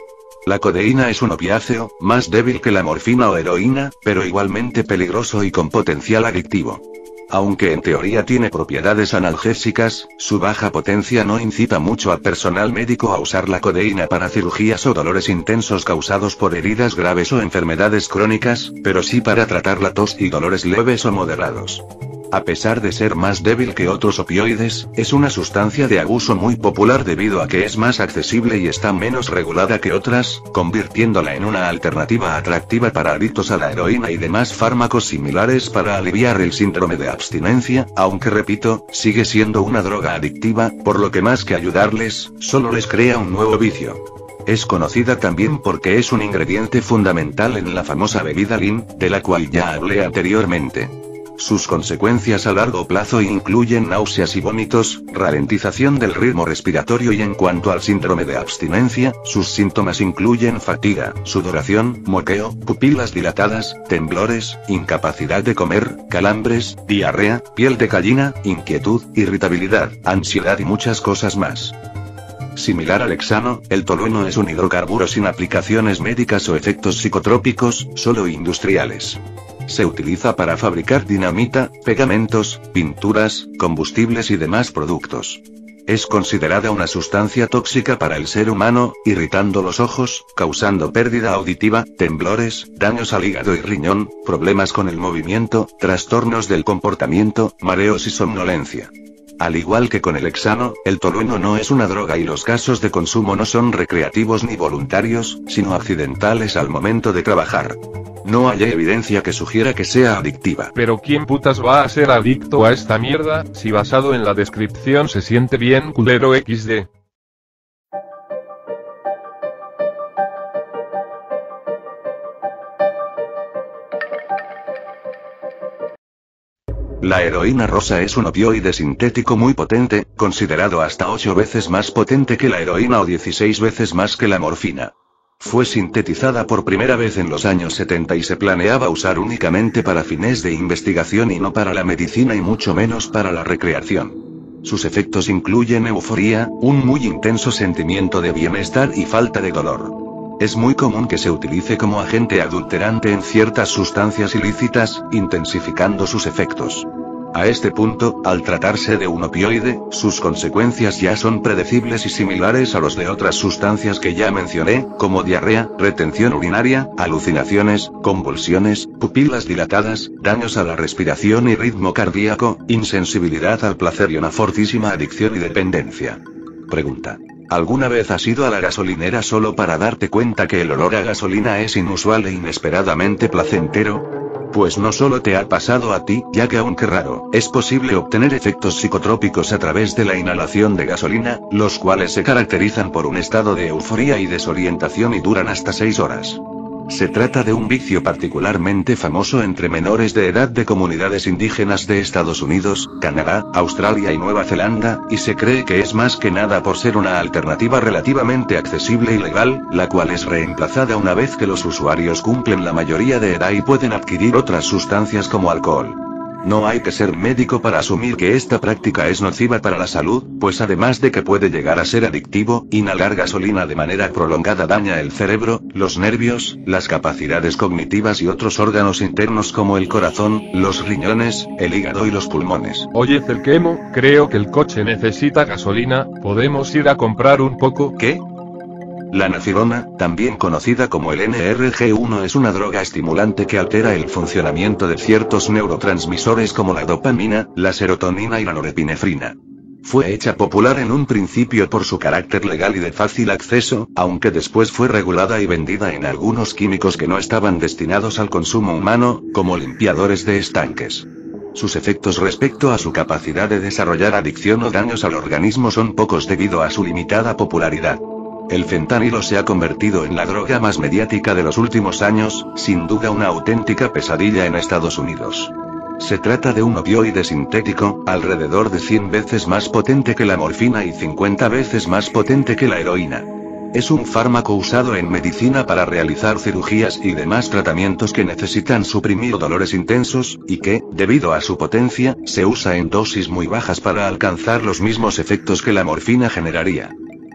La codeína es un opiáceo, más débil que la morfina o heroína, pero igualmente peligroso y con potencial adictivo. Aunque en teoría tiene propiedades analgésicas, su baja potencia no incita mucho al personal médico a usar la codeína para cirugías o dolores intensos causados por heridas graves o enfermedades crónicas, pero sí para tratar la tos y dolores leves o moderados. A pesar de ser más débil que otros opioides, es una sustancia de abuso muy popular debido a que es más accesible y está menos regulada que otras, convirtiéndola en una alternativa atractiva para adictos a la heroína y demás fármacos similares para aliviar el síndrome de abstinencia, aunque repito, sigue siendo una droga adictiva, por lo que más que ayudarles, solo les crea un nuevo vicio. Es conocida también porque es un ingrediente fundamental en la famosa bebida Lean, de la cual ya hablé anteriormente. Sus consecuencias a largo plazo incluyen náuseas y vómitos, ralentización del ritmo respiratorio y en cuanto al síndrome de abstinencia, sus síntomas incluyen fatiga, sudoración, moqueo, pupilas dilatadas, temblores, incapacidad de comer, calambres, diarrea, piel de gallina, inquietud, irritabilidad, ansiedad y muchas cosas más. Similar al hexano, el tolueno es un hidrocarburo sin aplicaciones médicas o efectos psicotrópicos, solo industriales. Se utiliza para fabricar dinamita, pegamentos, pinturas, combustibles y demás productos. Es considerada una sustancia tóxica para el ser humano, irritando los ojos, causando pérdida auditiva, temblores, daños al hígado y riñón, problemas con el movimiento, trastornos del comportamiento, mareos y somnolencia. Al igual que con el hexano, el tolueno no es una droga y los casos de consumo no son recreativos ni voluntarios, sino accidentales al momento de trabajar. No hay evidencia que sugiera que sea adictiva. Pero ¿quién putas va a ser adicto a esta mierda, si basado en la descripción se siente bien culero XD? La heroína rosa es un opioide sintético muy potente, considerado hasta 8 veces más potente que la heroína o 16 veces más que la morfina. Fue sintetizada por primera vez en los años 70 y se planeaba usar únicamente para fines de investigación y no para la medicina y mucho menos para la recreación. Sus efectos incluyen euforía, un muy intenso sentimiento de bienestar y falta de dolor. Es muy común que se utilice como agente adulterante en ciertas sustancias ilícitas, intensificando sus efectos. A este punto, al tratarse de un opioide, sus consecuencias ya son predecibles y similares a los de otras sustancias que ya mencioné, como diarrea, retención urinaria, alucinaciones, convulsiones, pupilas dilatadas, daños a la respiración y ritmo cardíaco, insensibilidad al placer y una fortísima adicción y dependencia. Pregunta: ¿alguna vez has ido a la gasolinera solo para darte cuenta que el olor a gasolina es inusual e inesperadamente placentero? Pues no solo te ha pasado a ti, ya que aunque raro, es posible obtener efectos psicotrópicos a través de la inhalación de gasolina, los cuales se caracterizan por un estado de euforía y desorientación y duran hasta 6 horas. Se trata de un vicio particularmente famoso entre menores de edad de comunidades indígenas de Estados Unidos, Canadá, Australia y Nueva Zelanda, y se cree que es más que nada por ser una alternativa relativamente accesible y legal, la cual es reemplazada una vez que los usuarios cumplen la mayoría de edad y pueden adquirir otras sustancias como alcohol. No hay que ser médico para asumir que esta práctica es nociva para la salud, pues además de que puede llegar a ser adictivo, inhalar gasolina de manera prolongada daña el cerebro, los nervios, las capacidades cognitivas y otros órganos internos como el corazón, los riñones, el hígado y los pulmones. Oye Zelkemo, creo que el coche necesita gasolina, ¿podemos ir a comprar un poco? ¿Qué? La nafirona, también conocida como el NRG1, es una droga estimulante que altera el funcionamiento de ciertos neurotransmisores como la dopamina, la serotonina y la norepinefrina. Fue hecha popular en un principio por su carácter legal y de fácil acceso, aunque después fue regulada y vendida en algunos químicos que no estaban destinados al consumo humano, como limpiadores de estanques. Sus efectos respecto a su capacidad de desarrollar adicción o daños al organismo son pocos debido a su limitada popularidad. El fentanilo se ha convertido en la droga más mediática de los últimos años, sin duda una auténtica pesadilla en Estados Unidos. Se trata de un opioide sintético, alrededor de 100 veces más potente que la morfina y 50 veces más potente que la heroína. Es un fármaco usado en medicina para realizar cirugías y demás tratamientos que necesitan suprimir dolores intensos, y que, debido a su potencia, se usa en dosis muy bajas para alcanzar los mismos efectos que la morfina generaría.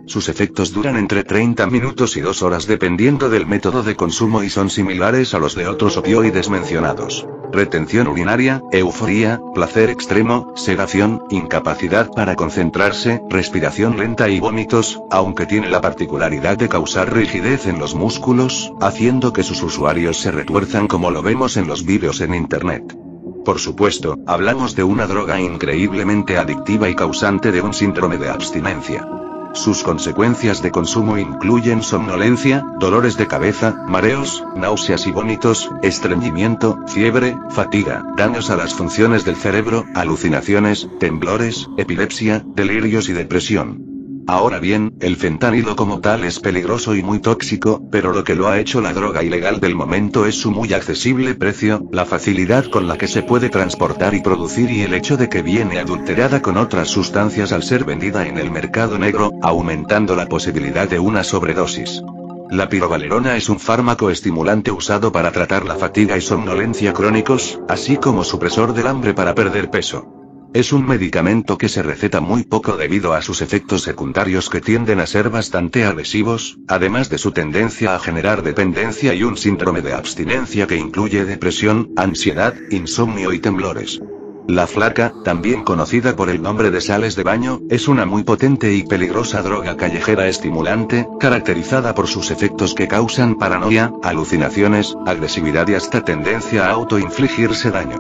Sus efectos duran entre 30 minutos y 2 horas dependiendo del método de consumo y son similares a los de otros opioides mencionados. Retención urinaria, euforía, placer extremo, sedación, incapacidad para concentrarse, respiración lenta y vómitos, aunque tiene la particularidad de causar rigidez en los músculos, haciendo que sus usuarios se retuerzan como lo vemos en los vídeos en internet. Por supuesto, hablamos de una droga increíblemente adictiva y causante de un síndrome de abstinencia. Sus consecuencias de consumo incluyen somnolencia, dolores de cabeza, mareos, náuseas y vómitos, estreñimiento, fiebre, fatiga, daños a las funciones del cerebro, alucinaciones, temblores, epilepsia, delirios y depresión. Ahora bien, el fentanilo como tal es peligroso y muy tóxico, pero lo que lo ha hecho la droga ilegal del momento es su muy accesible precio, la facilidad con la que se puede transportar y producir y el hecho de que viene adulterada con otras sustancias al ser vendida en el mercado negro, aumentando la posibilidad de una sobredosis. La pirovalerona es un fármaco estimulante usado para tratar la fatiga y somnolencia crónicos, así como supresor del hambre para perder peso. Es un medicamento que se receta muy poco debido a sus efectos secundarios que tienden a ser bastante agresivos, además de su tendencia a generar dependencia y un síndrome de abstinencia que incluye depresión, ansiedad, insomnio y temblores. La flaca, también conocida por el nombre de sales de baño, es una muy potente y peligrosa droga callejera estimulante, caracterizada por sus efectos que causan paranoia, alucinaciones, agresividad y hasta tendencia a autoinfligirse daño.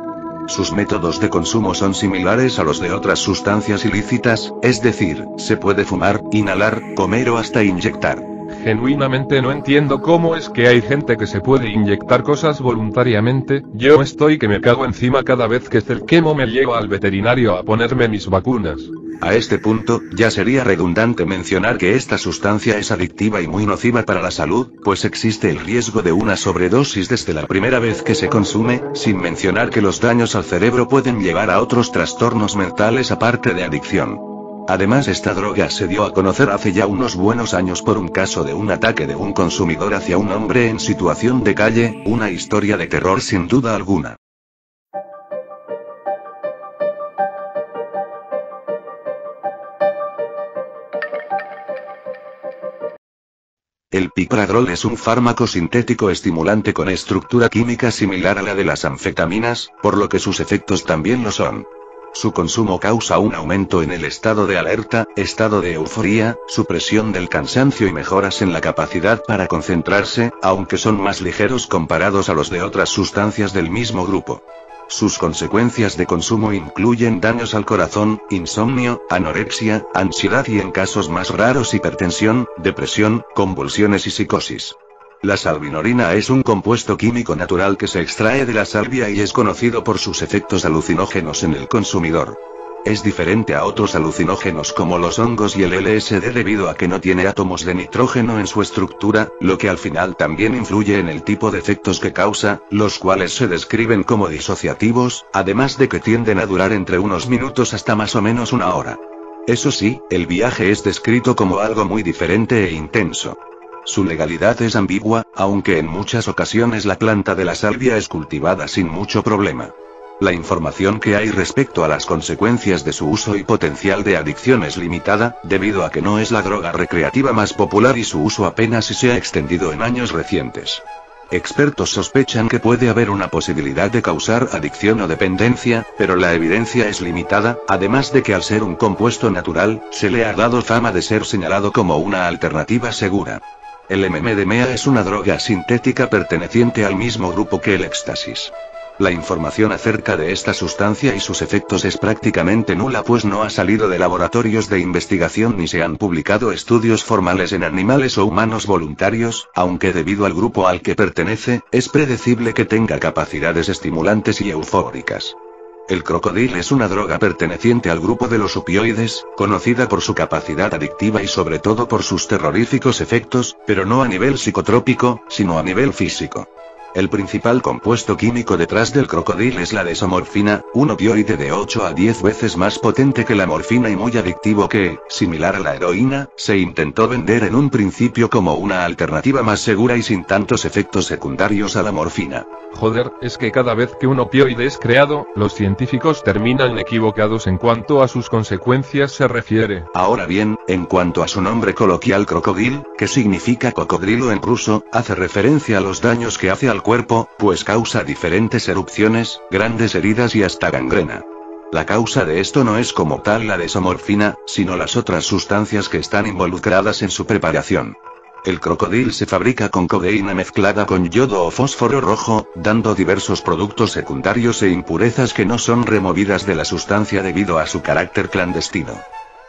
Sus métodos de consumo son similares a los de otras sustancias ilícitas, es decir, se puede fumar, inhalar, comer o hasta inyectar. Genuinamente no entiendo cómo es que hay gente que se puede inyectar cosas voluntariamente. Yo estoy que me cago encima cada vez que Zelkemo me lleva al veterinario a ponerme mis vacunas. A este punto, ya sería redundante mencionar que esta sustancia es adictiva y muy nociva para la salud, pues existe el riesgo de una sobredosis desde la primera vez que se consume, sin mencionar que los daños al cerebro pueden llevar a otros trastornos mentales aparte de adicción. Además, esta droga se dio a conocer hace ya unos buenos años por un caso de un ataque de un consumidor hacia un hombre en situación de calle, una historia de terror sin duda alguna. El pipradrol es un fármaco sintético estimulante con estructura química similar a la de las anfetaminas, por lo que sus efectos también lo son. Su consumo causa un aumento en el estado de alerta, estado de euforía, supresión del cansancio y mejoras en la capacidad para concentrarse, aunque son más ligeros comparados a los de otras sustancias del mismo grupo. Sus consecuencias de consumo incluyen daños al corazón, insomnio, anorexia, ansiedad y en casos más raros hipertensión, depresión, convulsiones y psicosis. La salvinorina es un compuesto químico natural que se extrae de la salvia y es conocido por sus efectos alucinógenos en el consumidor. Es diferente a otros alucinógenos como los hongos y el LSD debido a que no tiene átomos de nitrógeno en su estructura, lo que al final también influye en el tipo de efectos que causa, los cuales se describen como disociativos, además de que tienden a durar entre unos minutos hasta más o menos una hora. Eso sí, el viaje es descrito como algo muy diferente e intenso. Su legalidad es ambigua, aunque en muchas ocasiones la planta de la salvia es cultivada sin mucho problema. La información que hay respecto a las consecuencias de su uso y potencial de adicción es limitada, debido a que no es la droga recreativa más popular y su uso apenas si se ha extendido en años recientes. Expertos sospechan que puede haber una posibilidad de causar adicción o dependencia, pero la evidencia es limitada, además de que al ser un compuesto natural, se le ha dado fama de ser señalado como una alternativa segura. El MDMA es una droga sintética perteneciente al mismo grupo que el éxtasis. La información acerca de esta sustancia y sus efectos es prácticamente nula, pues no ha salido de laboratorios de investigación ni se han publicado estudios formales en animales o humanos voluntarios, aunque debido al grupo al que pertenece, es predecible que tenga capacidades estimulantes y eufóricas. El crocodil es una droga perteneciente al grupo de los opioides, conocida por su capacidad adictiva y sobre todo por sus terroríficos efectos, pero no a nivel psicotrópico, sino a nivel físico. El principal compuesto químico detrás del crocodil es la desomorfina, un opioide de 8 a 10 veces más potente que la morfina y muy adictivo que, similar a la heroína, se intentó vender en un principio como una alternativa más segura y sin tantos efectos secundarios a la morfina. Joder, es que cada vez que un opioide es creado, los científicos terminan equivocados en cuanto a sus consecuencias se refiere. Ahora bien, en cuanto a su nombre coloquial crocodil, que significa cocodrilo en ruso, hace referencia a los daños que hace al cuerpo, pues causa diferentes erupciones, grandes heridas y hasta gangrena. La causa de esto no es como tal la desomorfina, sino las otras sustancias que están involucradas en su preparación. El crocodil se fabrica con codeína mezclada con yodo o fósforo rojo, dando diversos productos secundarios e impurezas que no son removidas de la sustancia debido a su carácter clandestino.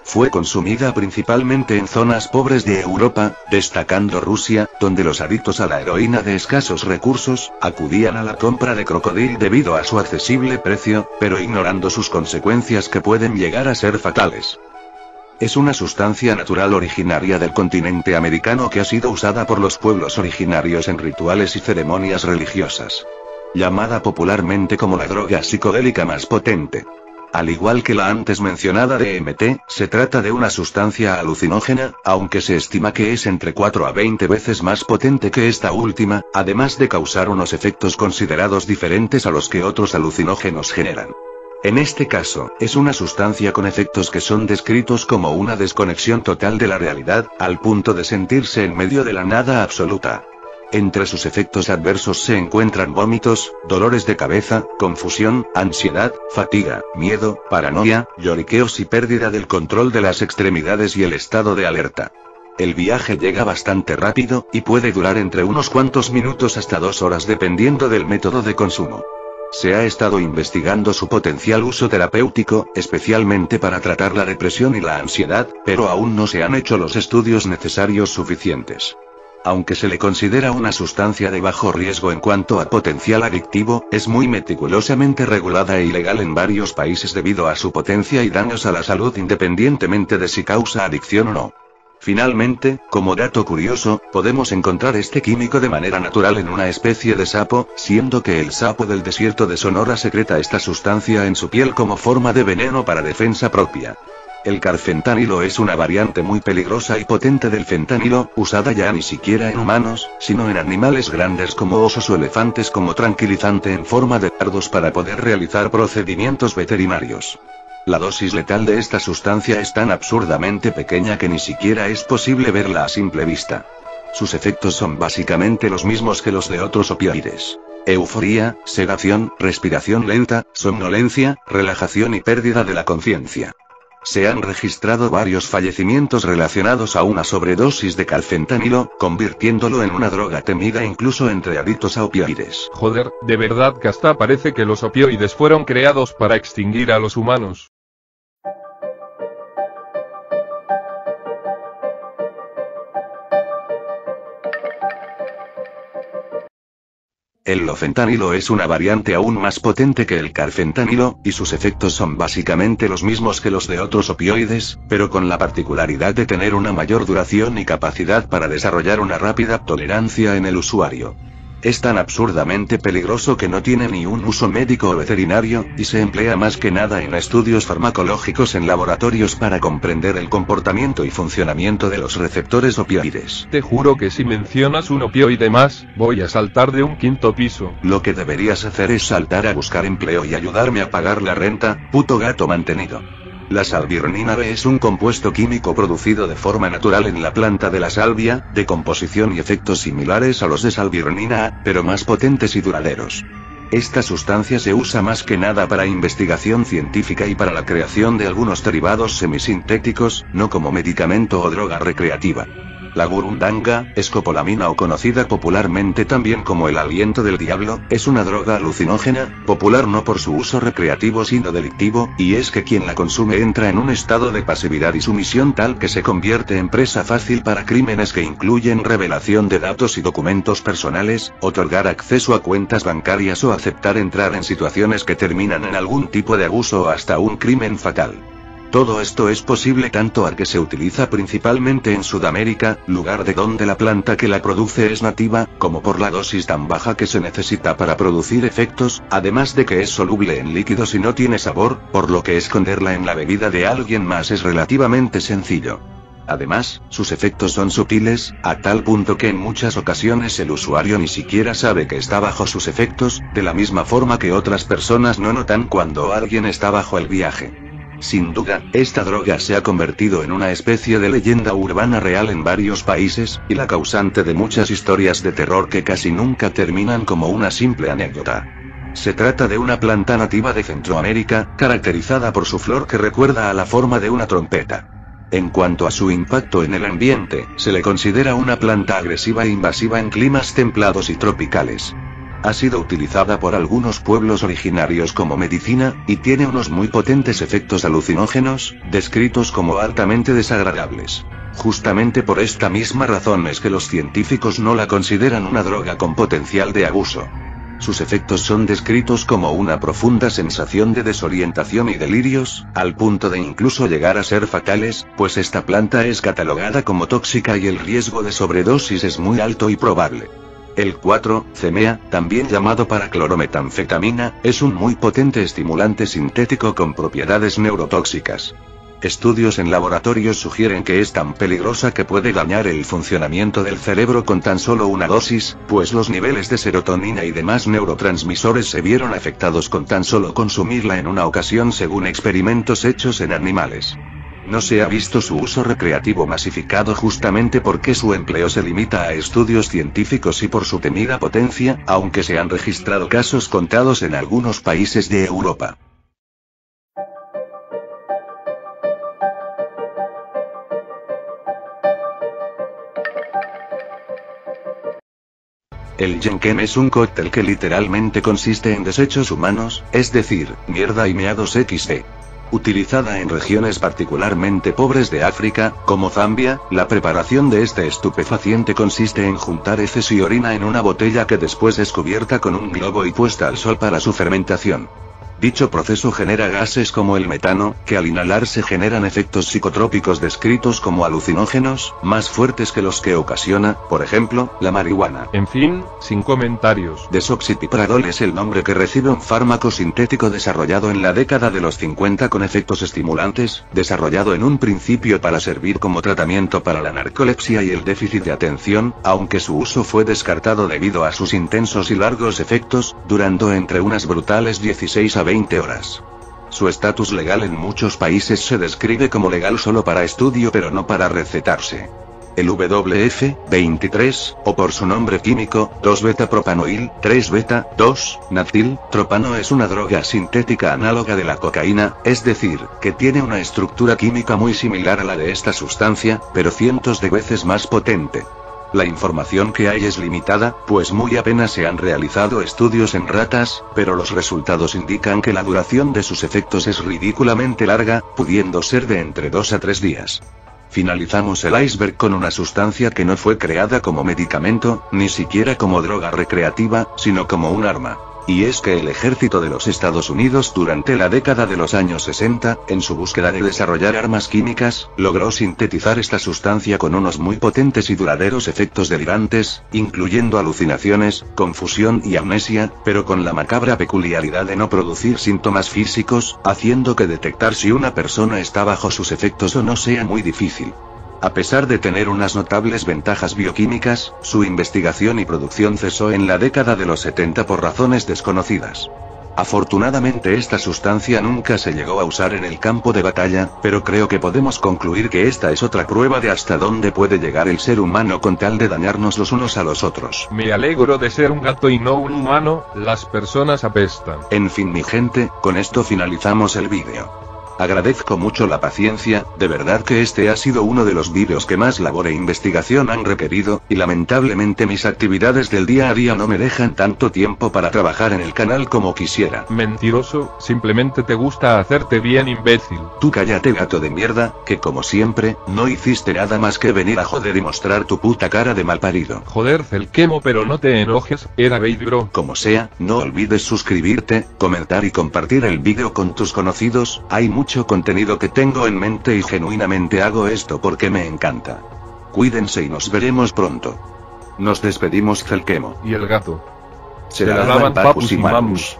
Fue consumida principalmente en zonas pobres de Europa, destacando Rusia, donde los adictos a la heroína de escasos recursos, acudían a la compra de crocodil debido a su accesible precio, pero ignorando sus consecuencias que pueden llegar a ser fatales. Es una sustancia natural originaria del continente americano que ha sido usada por los pueblos originarios en rituales y ceremonias religiosas. Llamada popularmente como la droga psicodélica más potente. Al igual que la antes mencionada DMT, se trata de una sustancia alucinógena, aunque se estima que es entre 4 a 20 veces más potente que esta última, además de causar unos efectos considerados diferentes a los que otros alucinógenos generan. En este caso, es una sustancia con efectos que son descritos como una desconexión total de la realidad, al punto de sentirse en medio de la nada absoluta. Entre sus efectos adversos se encuentran vómitos, dolores de cabeza, confusión, ansiedad, fatiga, miedo, paranoia, lloriqueos y pérdida del control de las extremidades y el estado de alerta. El viaje llega bastante rápido, y puede durar entre unos cuantos minutos hasta 2 horas dependiendo del método de consumo. Se ha estado investigando su potencial uso terapéutico, especialmente para tratar la depresión y la ansiedad, pero aún no se han hecho los estudios necesarios suficientes. Aunque se le considera una sustancia de bajo riesgo en cuanto a potencial adictivo, es muy meticulosamente regulada e ilegal en varios países debido a su potencia y daños a la salud independientemente de si causa adicción o no. Finalmente, como dato curioso, podemos encontrar este químico de manera natural en una especie de sapo, siendo que el sapo del desierto de Sonora secreta esta sustancia en su piel como forma de veneno para defensa propia. El carfentanilo es una variante muy peligrosa y potente del fentanilo, usada ya ni siquiera en humanos, sino en animales grandes como osos o elefantes como tranquilizante en forma de dardos para poder realizar procedimientos veterinarios. La dosis letal de esta sustancia es tan absurdamente pequeña que ni siquiera es posible verla a simple vista. Sus efectos son básicamente los mismos que los de otros opioides. Euforía, sedación, respiración lenta, somnolencia, relajación y pérdida de la conciencia. Se han registrado varios fallecimientos relacionados a una sobredosis de carfentanilo, convirtiéndolo en una droga temida incluso entre adictos a opioides. Joder, de verdad que hasta parece que los opioides fueron creados para extinguir a los humanos. El lofentanilo es una variante aún más potente que el carfentanilo, y sus efectos son básicamente los mismos que los de otros opioides, pero con la particularidad de tener una mayor duración y capacidad para desarrollar una rápida tolerancia en el usuario. Es tan absurdamente peligroso que no tiene ni un uso médico o veterinario, y se emplea más que nada en estudios farmacológicos en laboratorios para comprender el comportamiento y funcionamiento de los receptores opioides. Te juro que si mencionas un opioide más, voy a saltar de un 5.º piso. Lo que deberías hacer es saltar a buscar empleo y ayudarme a pagar la renta, puto gato mantenido. La salviarnina B es un compuesto químico producido de forma natural en la planta de la salvia, de composición y efectos similares a los de salviarnina A, pero más potentes y duraderos. Esta sustancia se usa más que nada para investigación científica y para la creación de algunos derivados semisintéticos, no como medicamento o droga recreativa. La burundanga, escopolamina o conocida popularmente también como el aliento del diablo, es una droga alucinógena, popular no por su uso recreativo sino delictivo, y es que quien la consume entra en un estado de pasividad y sumisión tal que se convierte en presa fácil para crímenes que incluyen revelación de datos y documentos personales, otorgar acceso a cuentas bancarias o aceptar entrar en situaciones que terminan en algún tipo de abuso o hasta un crimen fatal. Todo esto es posible tanto a que se utiliza principalmente en Sudamérica, lugar de donde la planta que la produce es nativa, como por la dosis tan baja que se necesita para producir efectos, además de que es soluble en líquidos y no tiene sabor, por lo que esconderla en la bebida de alguien más es relativamente sencillo. Además, sus efectos son sutiles, a tal punto que en muchas ocasiones el usuario ni siquiera sabe que está bajo sus efectos, de la misma forma que otras personas no notan cuando alguien está bajo el viaje. Sin duda, esta droga se ha convertido en una especie de leyenda urbana real en varios países, y la causante de muchas historias de terror que casi nunca terminan como una simple anécdota. Se trata de una planta nativa de Centroamérica, caracterizada por su flor que recuerda a la forma de una trompeta. En cuanto a su impacto en el ambiente, se le considera una planta agresiva e invasiva en climas templados y tropicales. Ha sido utilizada por algunos pueblos originarios como medicina, y tiene unos muy potentes efectos alucinógenos, descritos como altamente desagradables. Justamente por esta misma razón es que los científicos no la consideran una droga con potencial de abuso. Sus efectos son descritos como una profunda sensación de desorientación y delirios, al punto de incluso llegar a ser fatales, pues esta planta es catalogada como tóxica y el riesgo de sobredosis es muy alto y probable. El 4-CMEA, también llamado paraclorometanfetamina, es un muy potente estimulante sintético con propiedades neurotóxicas. Estudios en laboratorios sugieren que es tan peligrosa que puede dañar el funcionamiento del cerebro con tan solo una dosis, pues los niveles de serotonina y demás neurotransmisores se vieron afectados con tan solo consumirla en una ocasión según experimentos hechos en animales. No se ha visto su uso recreativo masificado justamente porque su empleo se limita a estudios científicos y por su temida potencia, aunque se han registrado casos contados en algunos países de Europa. El Jenkem es un cóctel que literalmente consiste en desechos humanos, es decir, mierda y meados XD. Utilizada en regiones particularmente pobres de África, como Zambia, la preparación de este estupefaciente consiste en juntar heces y orina en una botella que después es cubierta con un globo y puesta al sol para su fermentación. Dicho proceso genera gases como el metano, que al inhalarse generan efectos psicotrópicos descritos como alucinógenos, más fuertes que los que ocasiona, por ejemplo, la marihuana. En fin, sin comentarios. Desoxipiprazol es el nombre que recibe un fármaco sintético desarrollado en la década de los 50 con efectos estimulantes, desarrollado en un principio para servir como tratamiento para la narcolepsia y el déficit de atención, aunque su uso fue descartado debido a sus intensos y largos efectos, durando entre unas brutales 16 a 20 horas. Su estatus legal en muchos países se describe como legal solo para estudio pero no para recetarse. El WF-23, o por su nombre químico, 2-beta-propanoil, 3-beta-2-natil-tropano es una droga sintética análoga de la cocaína, es decir, que tiene una estructura química muy similar a la de esta sustancia, pero cientos de veces más potente. La información que hay es limitada, pues muy apenas se han realizado estudios en ratas, pero los resultados indican que la duración de sus efectos es ridículamente larga, pudiendo ser de entre 2 a 3 días. Finalizamos el iceberg con una sustancia que no fue creada como medicamento, ni siquiera como droga recreativa, sino como un arma. Y es que el ejército de los Estados Unidos durante la década de los años 60, en su búsqueda de desarrollar armas químicas, logró sintetizar esta sustancia con unos muy potentes y duraderos efectos delirantes, incluyendo alucinaciones, confusión y amnesia, pero con la macabra peculiaridad de no producir síntomas físicos, haciendo que detectar si una persona está bajo sus efectos o no sea muy difícil. A pesar de tener unas notables ventajas bioquímicas, su investigación y producción cesó en la década de los 70 por razones desconocidas. Afortunadamente esta sustancia nunca se llegó a usar en el campo de batalla, pero creo que podemos concluir que esta es otra prueba de hasta dónde puede llegar el ser humano con tal de dañarnos los unos a los otros. Me alegro de ser un gato y no un humano, las personas apestan. En fin mi gente, con esto finalizamos el vídeo. Agradezco mucho la paciencia, de verdad que este ha sido uno de los vídeos que más labor e investigación han requerido, y lamentablemente mis actividades del día a día no me dejan tanto tiempo para trabajar en el canal como quisiera. Mentiroso, simplemente te gusta hacerte bien imbécil. Tú cállate gato de mierda, que como siempre, no hiciste nada más que venir a joder y mostrar tu puta cara de malparido. Joder Zelkemo, pero no te enojes, era bait bro. Como sea, no olvides suscribirte, comentar y compartir el vídeo con tus conocidos, hay mucho contenido que tengo en mente y genuinamente hago esto porque me encanta. Cuídense y nos veremos pronto. Nos despedimos Zelkemo. Y el gato. Se la lavan papus y mamus.